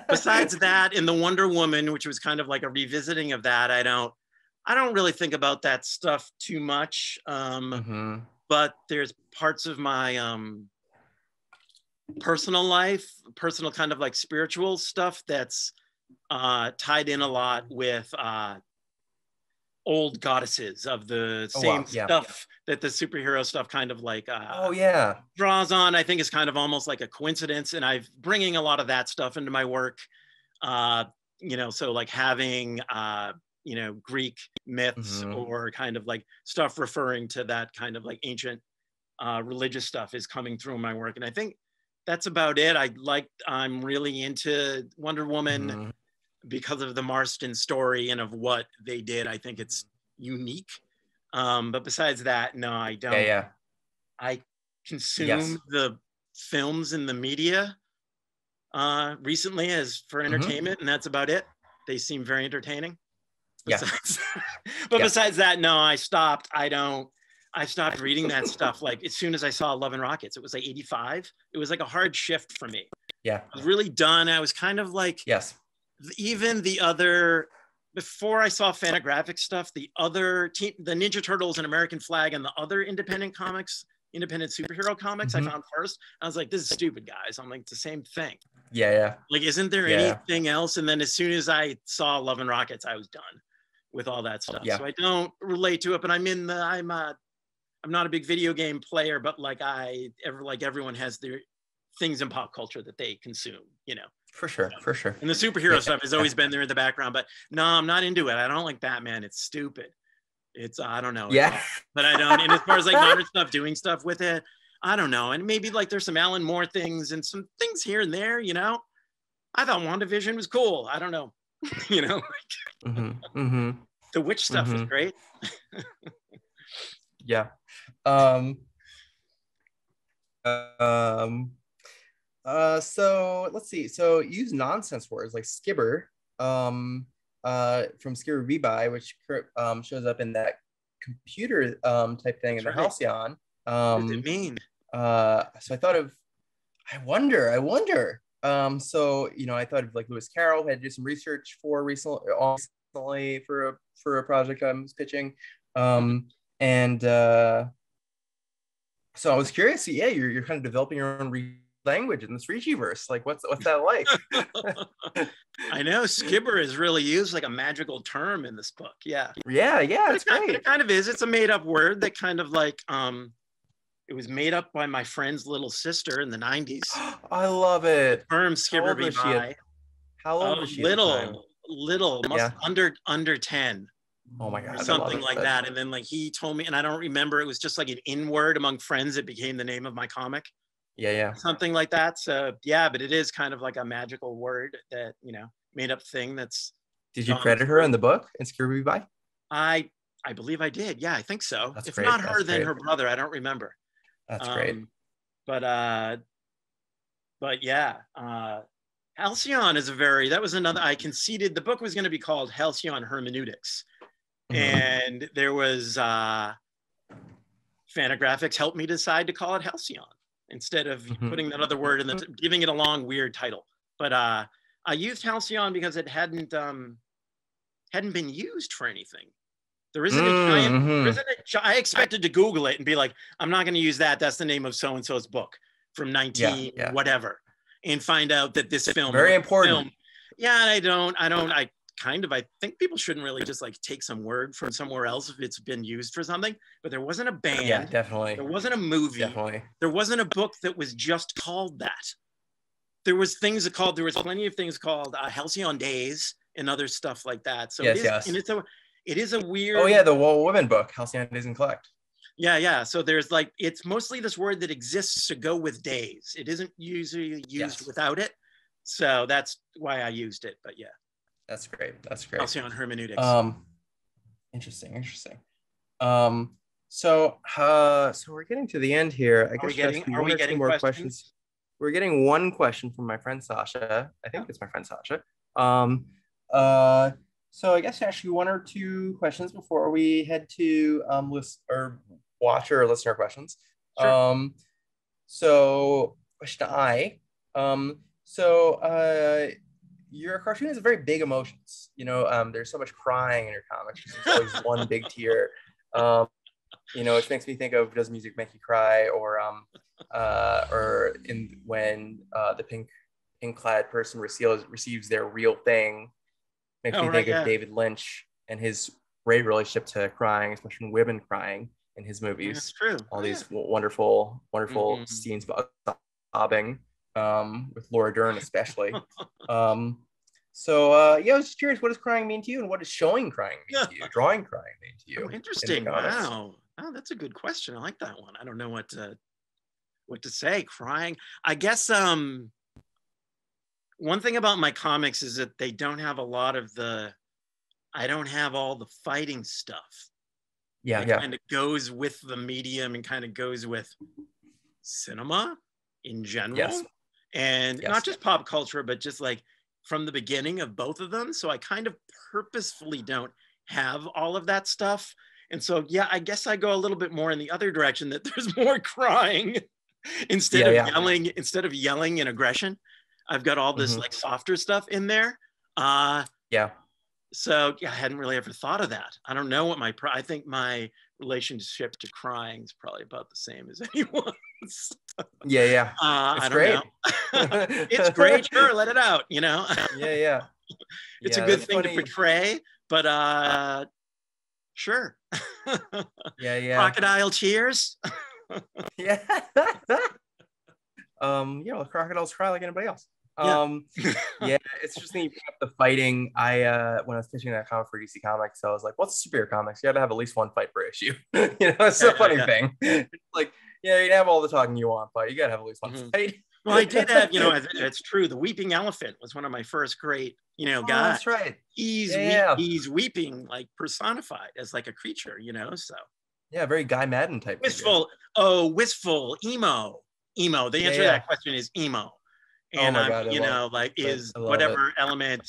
C: Besides that, in the Wonder Woman, which was kind of like a revisiting of that, I don't really think about that stuff too much. But there's parts of my personal life, personal kind of like spiritual stuff that's tied in a lot with old goddesses of the same stuff that the superhero stuff kind of like draws on. I think is kind of almost like a coincidence, and I'm bringing a lot of that stuff into my work. You know, so like having you know, Greek myths or kind of like stuff referring to that kind of like ancient religious stuff is coming through in my work, and I think that's about it. I'm really into Wonder Woman because of the Marston story and of what they did. I think it's unique. But besides that, no, I don't. I consume the films and the media recently as for entertainment, and that's about it. They seem very entertaining. Besides, besides that, no, I stopped. I stopped reading that stuff like as soon as I saw Love and Rockets. It was like 85. It was like a hard shift for me. I was really done. I was kind of like, even the other, before I saw Fantagraphics stuff, the other team, the Ninja Turtles and American Flag and the other independent comics, independent superhero comics I found first. I was like, this is stupid, guys. I'm like, it's the same thing. Like, isn't there anything else? And then as soon as I saw Love and Rockets, I was done with all that stuff. So I don't relate to it, but I'm not a big video game player, but like everyone has their things in pop culture that they consume, you know.
B: For sure.
C: And the superhero stuff has always been there in the background, but no, I'm not into it. I don't like Batman. It's stupid. It's, I don't know. But I don't, and as far as like modern stuff, doing stuff with it, I don't know. And maybe like there's some Alan Moore things and some things here and there, you know. I thought WandaVision was cool. I don't know. You know, the witch stuff is great.
B: So let's see. So use nonsense words like skibber from Skibber Bee-Bye, which shows up in that computer type thing in the Halcyon.
C: What does it mean?
B: So I thought of, I wonder. So, you know, I thought of like Lewis Carroll, had to do some research for recently for a project I was pitching. And so I was curious. So, you're kind of developing your own language in this Regiverse. Like, what's that like?
C: I know skibber is really used like a magical term in this book.
B: It's great.
C: It kind of is. It's a made-up word that kind of like it was made up by my friend's little sister in the 90s.
B: I love it.
C: Term Skibber Bee-Bye.
B: How old was she?
C: Little, under 10.
B: Oh my God.
C: Or something like that. And then like he told me, and I don't remember, it was just like an in-word among friends. It became the name of my comic. Something like that. So but it is kind of like a magical word that, you know, made up thing that's.
B: Did you credit her in the book in Skibber Bee-Bye?
C: I believe I did. Yeah, I think so.
B: That's
C: if
B: great.
C: Not her, then her brother. I don't remember.
B: That's great.
C: But yeah, Halcyon is that was another, I conceded the book was going to be called Halcyon Hermeneutics. And there was, Fantagraphics helped me decide to call it Halcyon instead of putting that other word and giving it a long, weird title. But I used Halcyon because it hadn't been used for anything. There isn't I expected to Google it and be like, I'm not going to use that. That's the name of so-and-so's book from 19 whatever. And find out that this film.
B: Very important.
C: I think people shouldn't really just like take some word from somewhere else if it's been used for something. But there wasn't a band.
B: Yeah, definitely.
C: There wasn't a movie.
B: Definitely.
C: There wasn't a book that was just called that. There was plenty of things called Halcyon Days and other stuff like that. So it is a weird.
B: Oh yeah, the women book, Halcyon Days and Collect.
C: So there's like, it's mostly this word that exists to go with days. It isn't usually used without it. So that's why I used it. But
B: that's great.
C: Halcyon Hermeneutics.
B: Interesting. So we're getting to the end here.
C: Are we getting more questions?
B: We're getting one question from my friend Sasha. I think it's my friend Sasha. So I guess actually one or two questions before we head to watcher or listener questions.
C: Sure.
B: So question your cartoon has very big emotions. You know, there's so much crying in your comics. There's always one big tear. You know, which makes me think of Does Music Make You Cry? Or or in when the pink-clad person receives their real thing. Makes me think of David Lynch and his great relationship to crying, especially women crying in his movies.
C: That's true.
B: All these wonderful scenes about sobbing, with Laura Dern especially. So yeah, I was just curious, what does crying mean to you, and what does showing crying mean to you, drawing crying mean to you?
C: Oh, interesting. Wow. Oh, that's a good question. I like that one. I don't know what to say. Crying. I guess one thing about my comics is that they don't have a lot of I don't have all the fighting stuff.
B: Yeah,
C: it kind of goes with the medium and kind of goes with cinema in general.
B: Yes.
C: And not just pop culture, but just like from the beginning of both of them. So I kind of purposefully don't have all of that stuff. And so, yeah, I guess I go a little bit more in the other direction, that there's more crying instead of yelling and aggression. I've got all this like softer stuff in there. So yeah, I hadn't really ever thought of that. I don't know what I think my relationship to crying is probably about the same as anyone's.
B: It's great.
C: It's great. Sure, let it out, you know? It's a good thing to portray, but sure. Crocodile tears.
B: You know, crocodiles cry like anybody else. It's just neat up the fighting. When I was pitching that comic for DC Comics, I was like, what's superhero comics? You gotta have at least one fight per issue. You know, it's a funny thing. It's like, you can have all the talking you want, but you gotta have at least one fight.
C: Well, I did have, it's true. The Weeping Elephant was one of my first great, guys.
B: That's right.
C: He's weeping, like personified as like a creature, so.
B: Yeah, very Guy Madden type.
C: Wistful, wistful, emo. The answer to that question is emo. And whatever element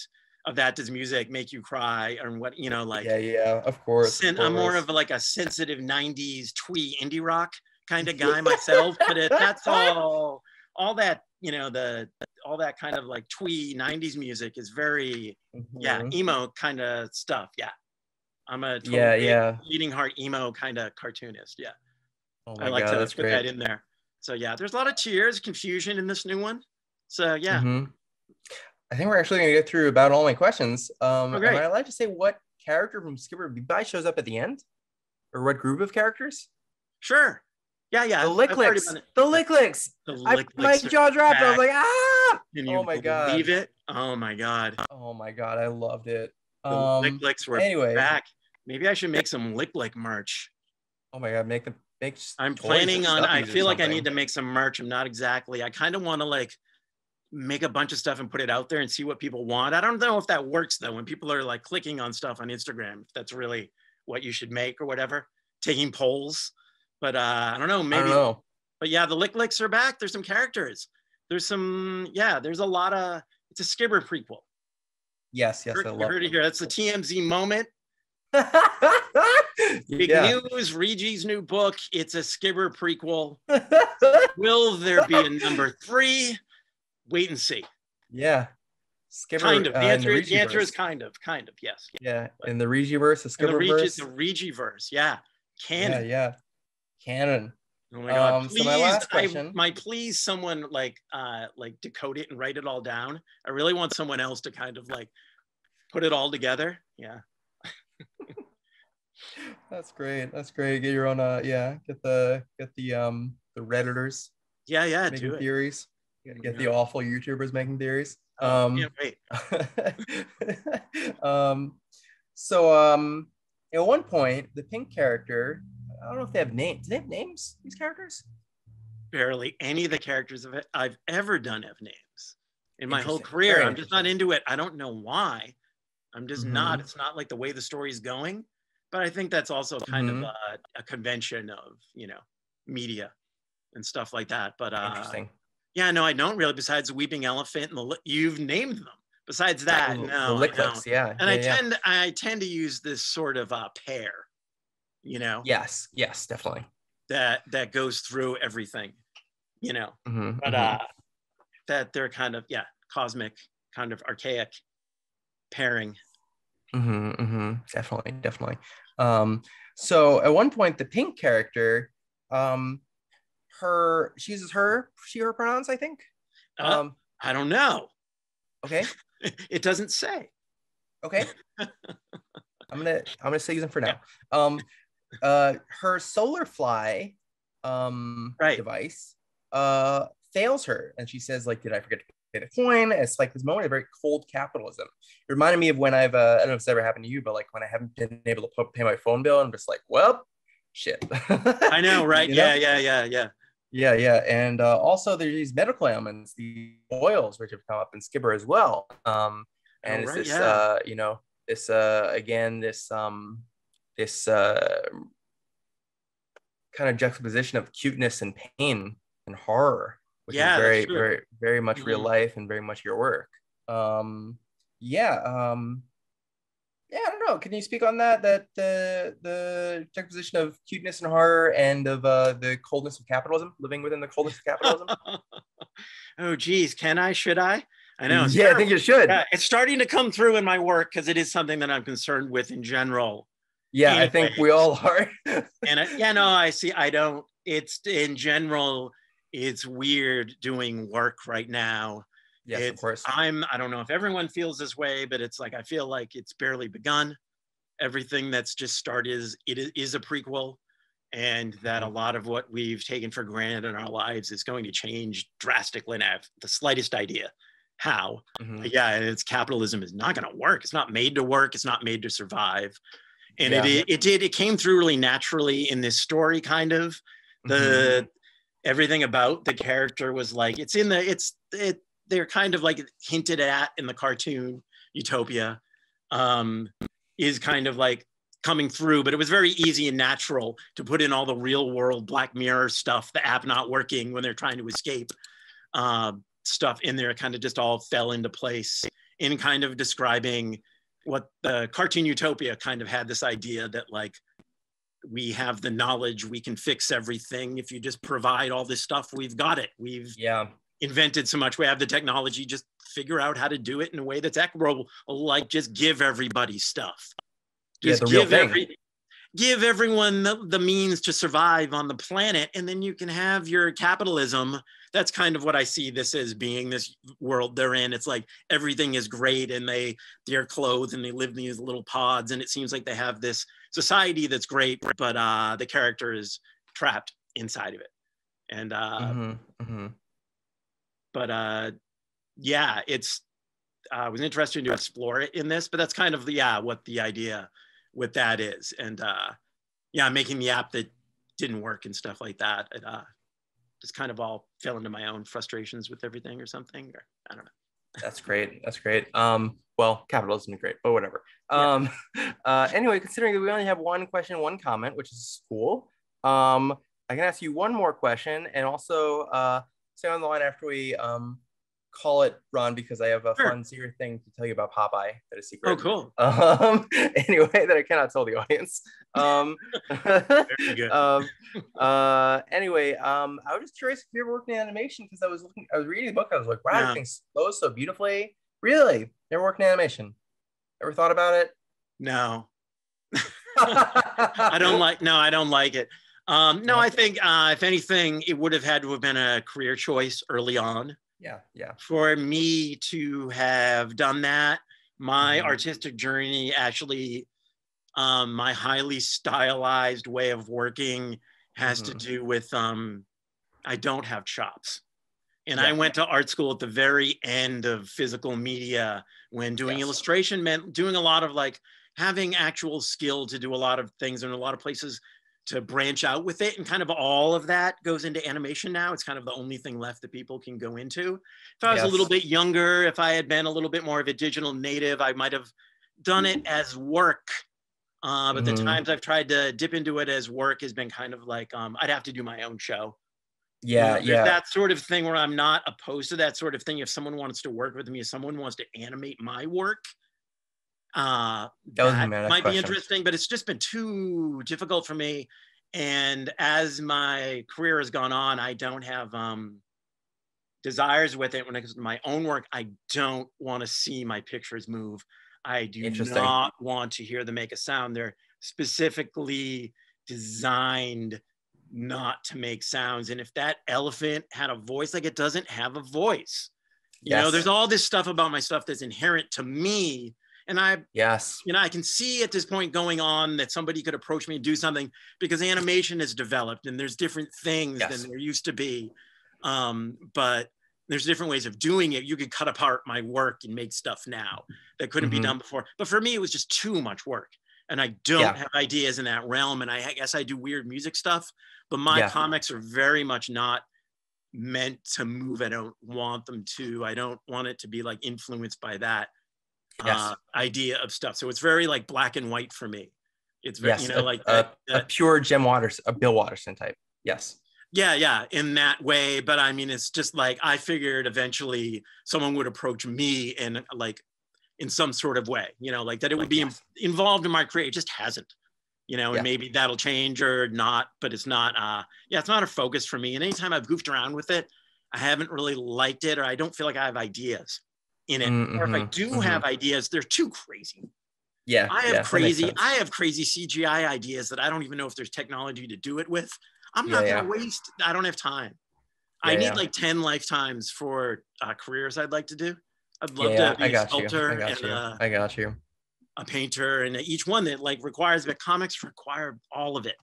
C: of that does music make you cry, or what,
B: of course.
C: I'm more of like a sensitive 90s twee indie rock kind of guy myself, but that's all that, all that kind of like twee 90s music is very, emo kind of stuff. Yeah. I'm a beating heart emo kind of cartoonist. Yeah. I like to put that in there. So yeah, there's a lot of tears, confusion in this new one. So yeah.
B: I think we're actually going to get through about all my questions. Am I allowed to say what character from Skipper Bee shows up at the end? Or what group of characters?
C: Sure. Yeah.
B: The Licklicks. My jaw dropped. I was like, ah!
C: Can you believe it? Oh my God.
B: Oh my God. I loved it.
C: The Licklicks were back. Maybe I should make some Licklick merch.
B: Oh my God.
C: I'm planning on, I feel like I need to make some merch. I kind of want to like make a bunch of stuff and put it out there and see what people want. I don't know if that works though, when people are like clicking on stuff on Instagram, if that's really what you should make or whatever, taking polls. But I don't know, maybe. But yeah, the Licklicks are back. There's some characters. There's a lot of, it's a Skibber prequel.
B: Yes,
C: I heard it here. That's the TMZ moment. Big news, Regee's new book. It's a Skibber prequel. Will there be a number 3? Wait and see.
B: Yeah. Skibber,
C: kind of. The answer is kind of, yes.
B: Yeah. In the Regeeverse, the Skibberverse.
C: The Regeeverse, yeah. Canon.
B: Yeah. Canon.
C: Oh my God. Please,
B: so my last question.
C: Please someone like decode it and write it all down. I really want someone else to kind of like put it all together. Yeah.
B: That's great. Get your own get the Redditors.
C: Yeah,
B: making
C: do
B: theories. You gotta get the awful YouTubers making theories.
C: Can't wait.
B: So at one point, the pink character, I don't know if they have names. Do they have names, these characters?
C: Barely any of the characters I've ever done have names in my whole career. I'm just not into it. I don't know why. I'm just not. It's not like the way the story's going. But I think that's also kind of a convention of, media and stuff like that. But
B: interesting.
C: Yeah, no, I don't really. Besides the Weeping Elephant and you've named them. Besides that, no,
B: the Licklicks, yeah.
C: And I tend to use this sort of pair,
B: Yes, definitely.
C: That goes through everything, But that they're kind of cosmic, kind of archaic pairing.
B: Definitely. So at one point, the pink character, she uses she, her pronouns, I think.
C: I don't know.
B: Okay.
C: It doesn't say.
B: Okay. I'm gonna say use them for now. Her solar fly device fails her, and she says, like, did I forget to pay the coin? It's like this moment of very cold capitalism. It reminded me of when I don't know if it's ever happened to you, but like when I haven't been able to pay my phone bill, I'm just like, well, shit.
C: I know, right?
B: You know?
C: Yeah.
B: And also there's these medical ailments, the oils, which have come up in Skibber as well. And it's this you know, this again, this kind of juxtaposition of cuteness and pain and horror, which is very, very, very much real life and very much your work. I don't know. Can you speak on that? That the juxtaposition of cuteness and horror and of the coldness of capitalism, living within the coldness of capitalism.
C: Oh, geez, can I? Should I? I know.
B: Yeah, terrible. I think you should.
C: Yeah, it's starting to come through in my work because it is something that I'm concerned with in general.
B: Yeah, anyways. I think we all are.
C: And I see. I don't. It's in general. It's weird doing work right now.
B: Yes, of course.
C: I don't know if everyone feels this way, but it's like I feel like it's barely begun. Everything that's just started is a prequel, and that a lot of what we've taken for granted in our lives is going to change drastically, and I have the slightest idea how. Yeah, and it's capitalism is not going to work. It's not made to work. It's not made to survive. And it came through really naturally in this story, kind of. Everything about the character was like they're kind of like hinted at in the cartoon Utopia, is kind of like coming through, but it was very easy and natural to put in all the real world Black Mirror stuff, the app not working when they're trying to escape, stuff in there. It kind of just all fell into place in kind of describing what the Cartoon Utopia kind of had, this idea that like, we have the knowledge, we can fix everything. If you just provide all this stuff, we've got it. We've invented so much. We have the technology, just figure out how to do it in a way that's equitable, like just give everybody stuff. Just give everyone the means to survive on the planet, and then you can have your capitalism. That's kind of what I see this as being, this world they're in. It's like everything is great, and they're clothed and they live in these little pods, and it seems like they have this society that's great, but the character is trapped inside of it. And it was interesting to explore it in this, but that's kind of what the idea with that is. And making the app that didn't work and stuff like that. It just kind of all fell into my own frustrations with everything or something, or I don't know.
B: That's great. Well, capitalism is great, but whatever. Anyway, considering that we only have one question, one comment, which is cool, I can ask you one more question, and also stay on the line after we call it, Ron, because I have a fun secret thing to tell you about Popeye that is secret.
C: Oh, cool.
B: Anyway, that I cannot tell the audience.
C: Very good.
B: Anyway, I was just curious if you ever worked in animation, because I was reading the book. I was like, wow, everything's flows so beautifully. Really? Never worked in animation? Ever thought about it?
C: No. I don't like it. I think if anything, it would have had to have been a career choice early on.
B: Yeah.
C: For me to have done that, my artistic journey actually, my highly stylized way of working has to do with, I don't have chops. And I went to art school at the very end of physical media, when doing illustration meant doing a lot of like having actual skill to do a lot of things in a lot of places to branch out with it. And kind of all of that goes into animation now. It's kind of the only thing left that people can go into. If I was a little bit younger, if I had been a little bit more of a digital native, I might have done it as work. But the times I've tried to dip into it as work has been kind of like, I'd have to do my own show. That sort of thing where I'm not opposed to that sort of thing. If someone wants to work with me, if someone wants to animate my work, that might be interesting, but it's just been too difficult for me. And as my career has gone on, I don't have desires with it. When it comes to my own work, I don't want to see my pictures move. I do not want to hear them make a sound. They're specifically designed not to make sounds. And if that elephant had a voice, like, it doesn't have a voice. You
B: Yes.
C: know, there's all this stuff about my stuff that's inherent to me. And
B: Yes.
C: you know, I can see at this point going on that somebody could approach me and do something, because animation has developed and there's different things than there used to be. But there's different ways of doing it. You could cut apart my work and make stuff now that couldn't be done before. But for me, it was just too much work. And I don't have ideas in that realm. And I guess I do weird music stuff, but my comics are very much not meant to move. I don't want them to. I don't want it to be like influenced by that idea of stuff. So it's very like black and white for me. It's very, you know, like
B: a pure Bill Watterson type. Yes.
C: Yeah, in that way. But I mean, it's just like, I figured eventually someone would approach me in like, in some sort of way, you know, like that it would be involved in my career. It just hasn't, you know, and maybe that'll change or not, but it's not, it's not a focus for me. And anytime I've goofed around with it, I haven't really liked it, or I don't feel like I have ideas in it. Or if I do have ideas, they're too crazy. I have crazy CGI ideas that I don't even know if there's technology to do it with. I'm not gonna waste, I don't have time. I need like 10 lifetimes for careers I'd like to do. I'd love to be a sculptor and a painter, and each one that like requires, but comics require all of it,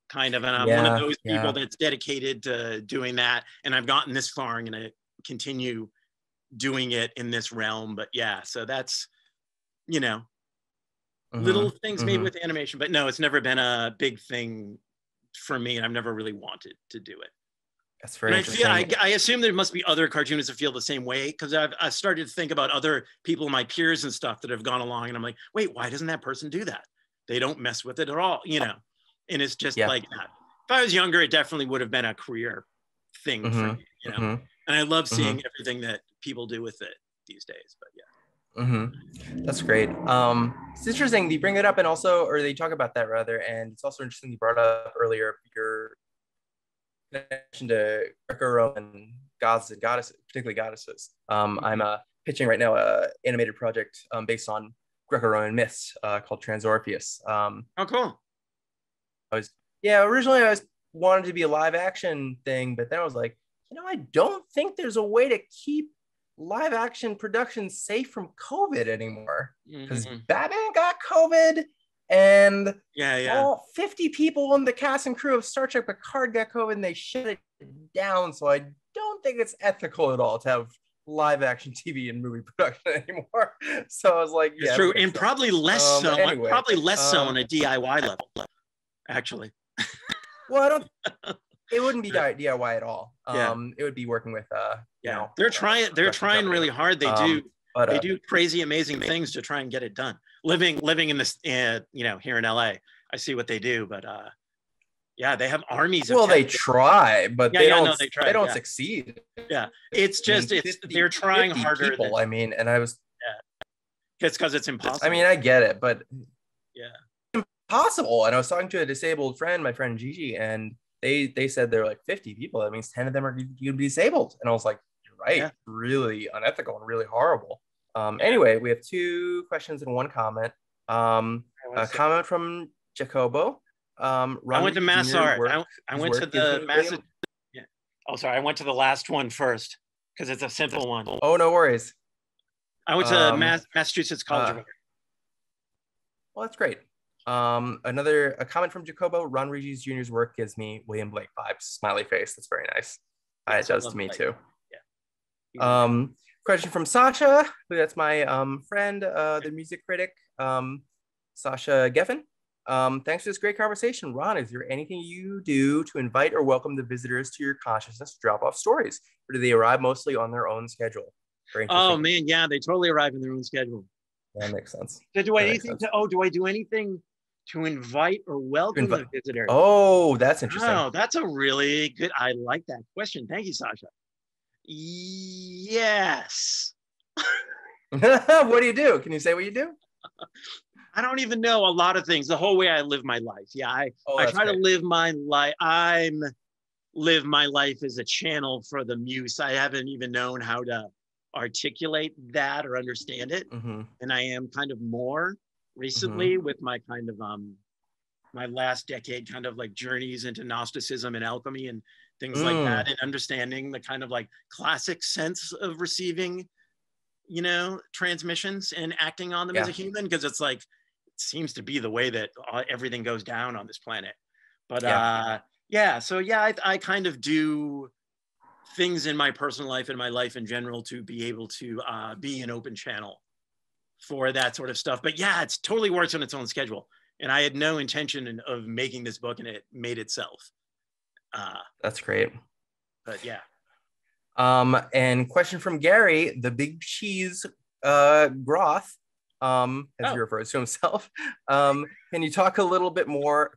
C: kind of. And I'm one of those people that's dedicated to doing that. And I've gotten this far. I'm gonna continue doing it in this realm. But yeah, so that's, you know, little things made with animation. But no, it's never been a big thing for me, and I've never really wanted to do it.
B: That's very interesting.
C: I assume there must be other cartoonists that feel the same way, because I've started to think about other people, my peers and stuff, that have gone along, and I'm like, wait, why doesn't that person do that? They don't mess with it at all, you know? And it's just like that. If I was younger, it definitely would have been a career thing for me, you know? And I love seeing everything that people do with it these days, but yeah.
B: That's great. It's interesting you bring it up, and also, or they talk about that rather, and it's also interesting you brought up earlier your connection to Greco-Roman gods and goddesses, particularly goddesses. I'm pitching right now a animated project based on Greco-Roman myths called Transorpheus.
C: Oh, cool.
B: Originally I wanted to be a live action thing, but then I was like, you know, I don't think there's a way to keep live action production safe from COVID anymore, because Batman got COVID, and all 50 people in the cast and crew of Star Trek Picard got COVID, and they shut it down. So I don't think it's ethical at all to have live action TV and movie production anymore. So I was like,
C: it's true, and probably less so. Anyway, probably less so on a DIY level, actually.
B: Well, I don't. It wouldn't be DIY at all. It would be working with you know,
C: they're trying really hard. They do crazy amazing things to try and get it done. Living in this you know, here in LA, I see what they do, but they have armies of
B: they try, but they don't succeed.
C: It's just they're trying harder
B: people, I mean, and I was
C: it's because it's impossible.
B: I mean, I get it, but it's impossible. And I was talking to a disabled friend, my friend Gigi, and they said they're like 50 people. That means 10 of them are going to be disabled. And I was like, you're right. Really unethical and really horrible. Anyway, we have 2 questions and 1 comment. A comment from Jacobo.
C: I went to Mass Art. I went to the Mass. Oh, sorry. I went to the last one first because it's a simple one.
B: Oh, no worries.
C: I went to Massachusetts College of Art.
B: Well, that's great. A comment from Jacobo. Ron Regé Jr.'s work gives me William Blake vibes. Smiley face. That's very nice. It does to me too. Question from Sasha. That's my friend, the music critic, Sasha Geffen. Thanks for this great conversation. Ron, is there anything you do to invite or welcome the visitors to your consciousness to drop off stories? Or do they arrive mostly on their own schedule?
C: Oh man, yeah, they totally arrive in their own schedule.
B: That makes sense.
C: So do I do anything to invite or welcome the visitors?
B: Oh, that's interesting.
C: Oh, that's a really good, I like that question. Thank you, Sasha. Yes.
B: What do you do? Can you say what you do?
C: I don't even know a lot of things. The whole way I live my life. Yeah, I try to live my life. Live my life as a channel for the muse. I haven't even known how to articulate that or understand it. And I am kind of more recently with my kind of my last decade kind of like journeys into Gnosticism and alchemy and things like that, and understanding the kind of like classic sense of receiving, you know, transmissions and acting on them as a human, because it's like, it seems to be the way that everything goes down on this planet. But I kind of do things in my personal life and my life in general to be able to be an open channel for that sort of stuff. But yeah, it's totally works on its own schedule. And I had no intention of making this book, and it made itself.
B: That's great.
C: But yeah.
B: And question from Gary, the big cheese Groth, as he refers to himself. Can you talk a little more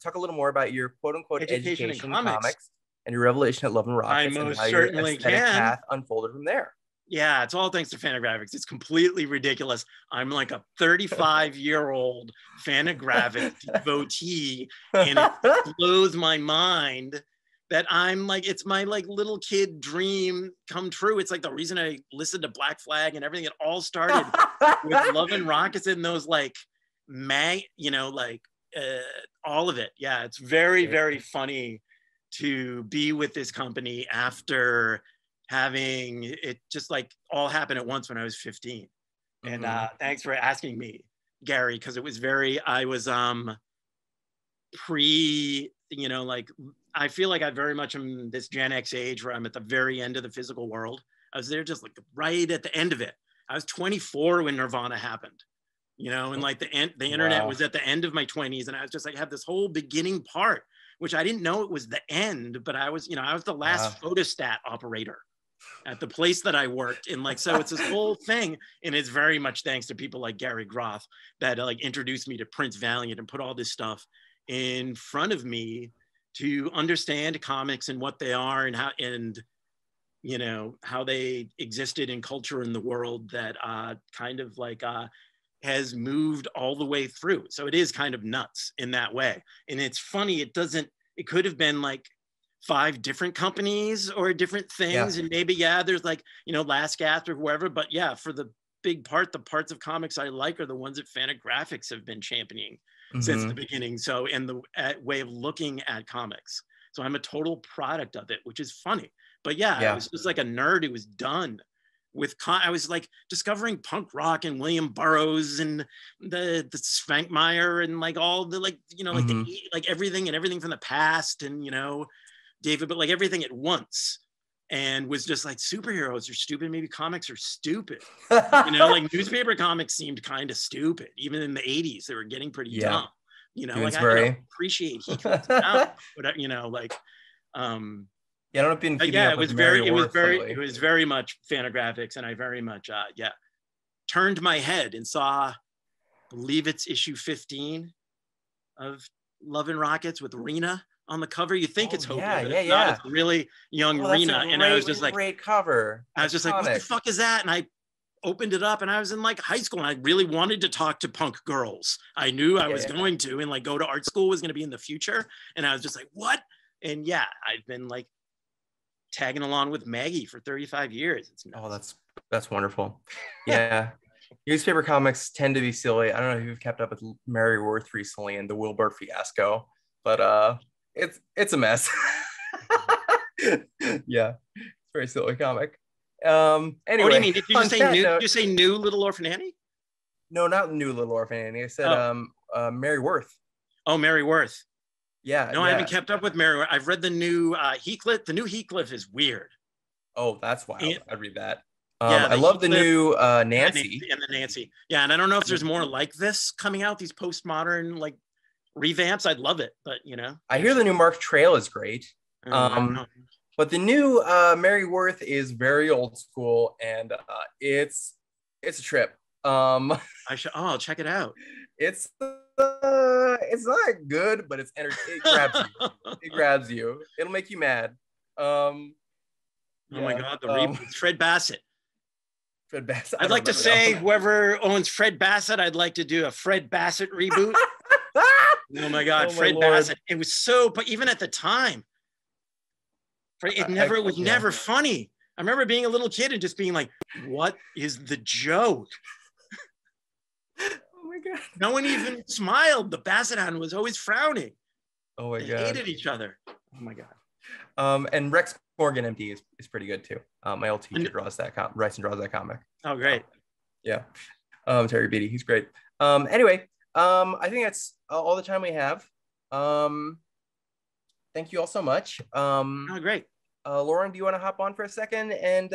B: about your quote unquote education in comics and your revelation at Love and Rockets, and how your aesthetic path unfolded from there?
C: Yeah, it's all thanks to Fantagraphics. It's completely ridiculous. I'm like a 35-year-old Fantagraphics devotee, and it blows my mind that I'm like, it's my like little kid dream come true. It's like the reason I listened to Black Flag and everything. It all started with Love and Rockets and those like all of it. Yeah, it's very, very funny to be with this company after having it just like all happen at once when I was 15. And thanks for asking me, Gary, because it was I was I feel like I very much am this Gen X age where I'm at the very end of the physical world. I was there just like right at the end of it. I was 24 when Nirvana happened, you know, and like the internet was at the end of my 20s, and I was just like, have this whole beginning part, which I didn't know it was the end, but I was the last photostat operator at the place that I worked in. Like, so it's this whole thing, and it's very much thanks to people like Gary Groth that like introduced me to Prince Valiant and put all this stuff in front of me to understand comics and what they are, and how they existed in culture in the world that kind of like has moved all the way through. So it is kind of nuts in that way. And it's funny, it could have been like 5 different companies or different things. And maybe, there's like, Last Gasp or whoever, but yeah, for the big part, the parts of comics I like are the ones that Fantagraphics have been championing since the beginning. So, and the way of looking at comics. So I'm a total product of it, which is funny. But I was just like a nerd who was done with, I was like discovering punk rock and William Burroughs and the Spankmeyer and like all the like, like everything from the past and, David, but like everything at once. And was just like, superheroes are stupid. Maybe comics are stupid. Like newspaper comics seemed kind of stupid. Even in the 80s, they were getting pretty dumb. Like I appreciate he comes out, but I don't been keeping up with it was very much Fantagraphics, and I very much turned my head and saw, I believe it's issue 15 of Love and Rockets with Rena on the cover. You think it's Hopi, but it's not. It's really young Rena, and I was just like,
B: great cover.
C: I was just like, what the fuck is that? And I opened it up, and I was in like high school, and I really wanted to talk to punk girls. I knew I was going to, and like go to art school was going to be in the future, and I was just like, what? And I've been like tagging along with Maggie for 35 years. It's nuts.
B: Oh, that's wonderful. Yeah. Newspaper comics tend to be silly. I don't know if you've kept up with Mary Worth recently and the Wilbur fiasco, but it's a mess. Yeah, it's a very silly comic. Anyway,
C: what do you mean? Did you just say new? Did you say new Little Orphan Annie?
B: No, not new Little Orphan Annie. I said Mary Worth.
C: Oh, Mary Worth.
B: Yeah.
C: No, I haven't kept up with Mary Worth. I've read the new Heathcliff. The new Heathcliff is weird.
B: Oh, that's wild. I'd read that. I love the new Nancy.
C: And the Nancy. Yeah, and I don't know if there's more like this coming out, these postmodern like revamps. I'd love it, but
B: I hear the new Mark Trail is great. But the new Mary Worth is very old school, and it's a trip.
C: I'll check it out.
B: It's not good, but it grabs you. It grabs you. It'll make you mad.
C: Oh my God, the reboot. Fred Bassett.
B: Fred Bassett.
C: I'd like to say whoever owns Fred Bassett, I'd like to do a Fred Bassett reboot. Oh my God, Fred Bassett. It was so, but even at the time, it was never funny. I remember being a little kid and just being like, what is the joke?
B: Oh my God.
C: No one even smiled. The Bassett hand was always frowning.
B: Oh my
C: They
B: god.
C: hated each other. Oh my god.
B: And Rex Morgan MD is pretty good too. My old teacher writes and draws that comic.
C: Oh great.
B: Yeah. Terry Beatty, he's great. Anyway, I think that's all the time we have. Thank you all so much.
C: Oh great.
B: Lauren, do you want to hop on for a second and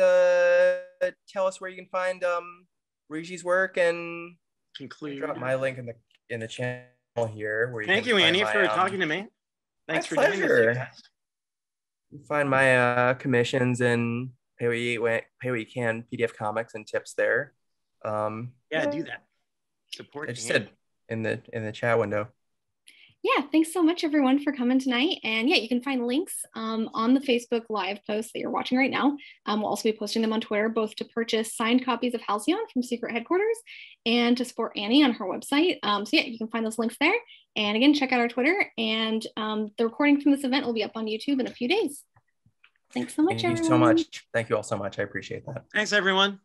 B: tell us where you can find Regé's work and
C: Conclude.
B: drop my link in the channel here. Where
C: Thank you, Annie, for talking to me. Thanks for doing this.
B: You find my commissions and pay what you can PDF comics and tips there.
C: Yeah, do that. Support.
B: I just said in the chat window.
A: Yeah, thanks so much everyone for coming tonight. And yeah, you can find links on the Facebook live post that you're watching right now. We'll also be posting them on Twitter, both to purchase signed copies of Halcyon from Secret Headquarters and to support Annie on her website. So yeah, you can find those links there. And again, check out our Twitter, and the recording from this event will be up on YouTube in a few days. Thanks so much, everyone.
B: Thank you so much. Thank you all so much. I appreciate that.
C: Thanks, everyone.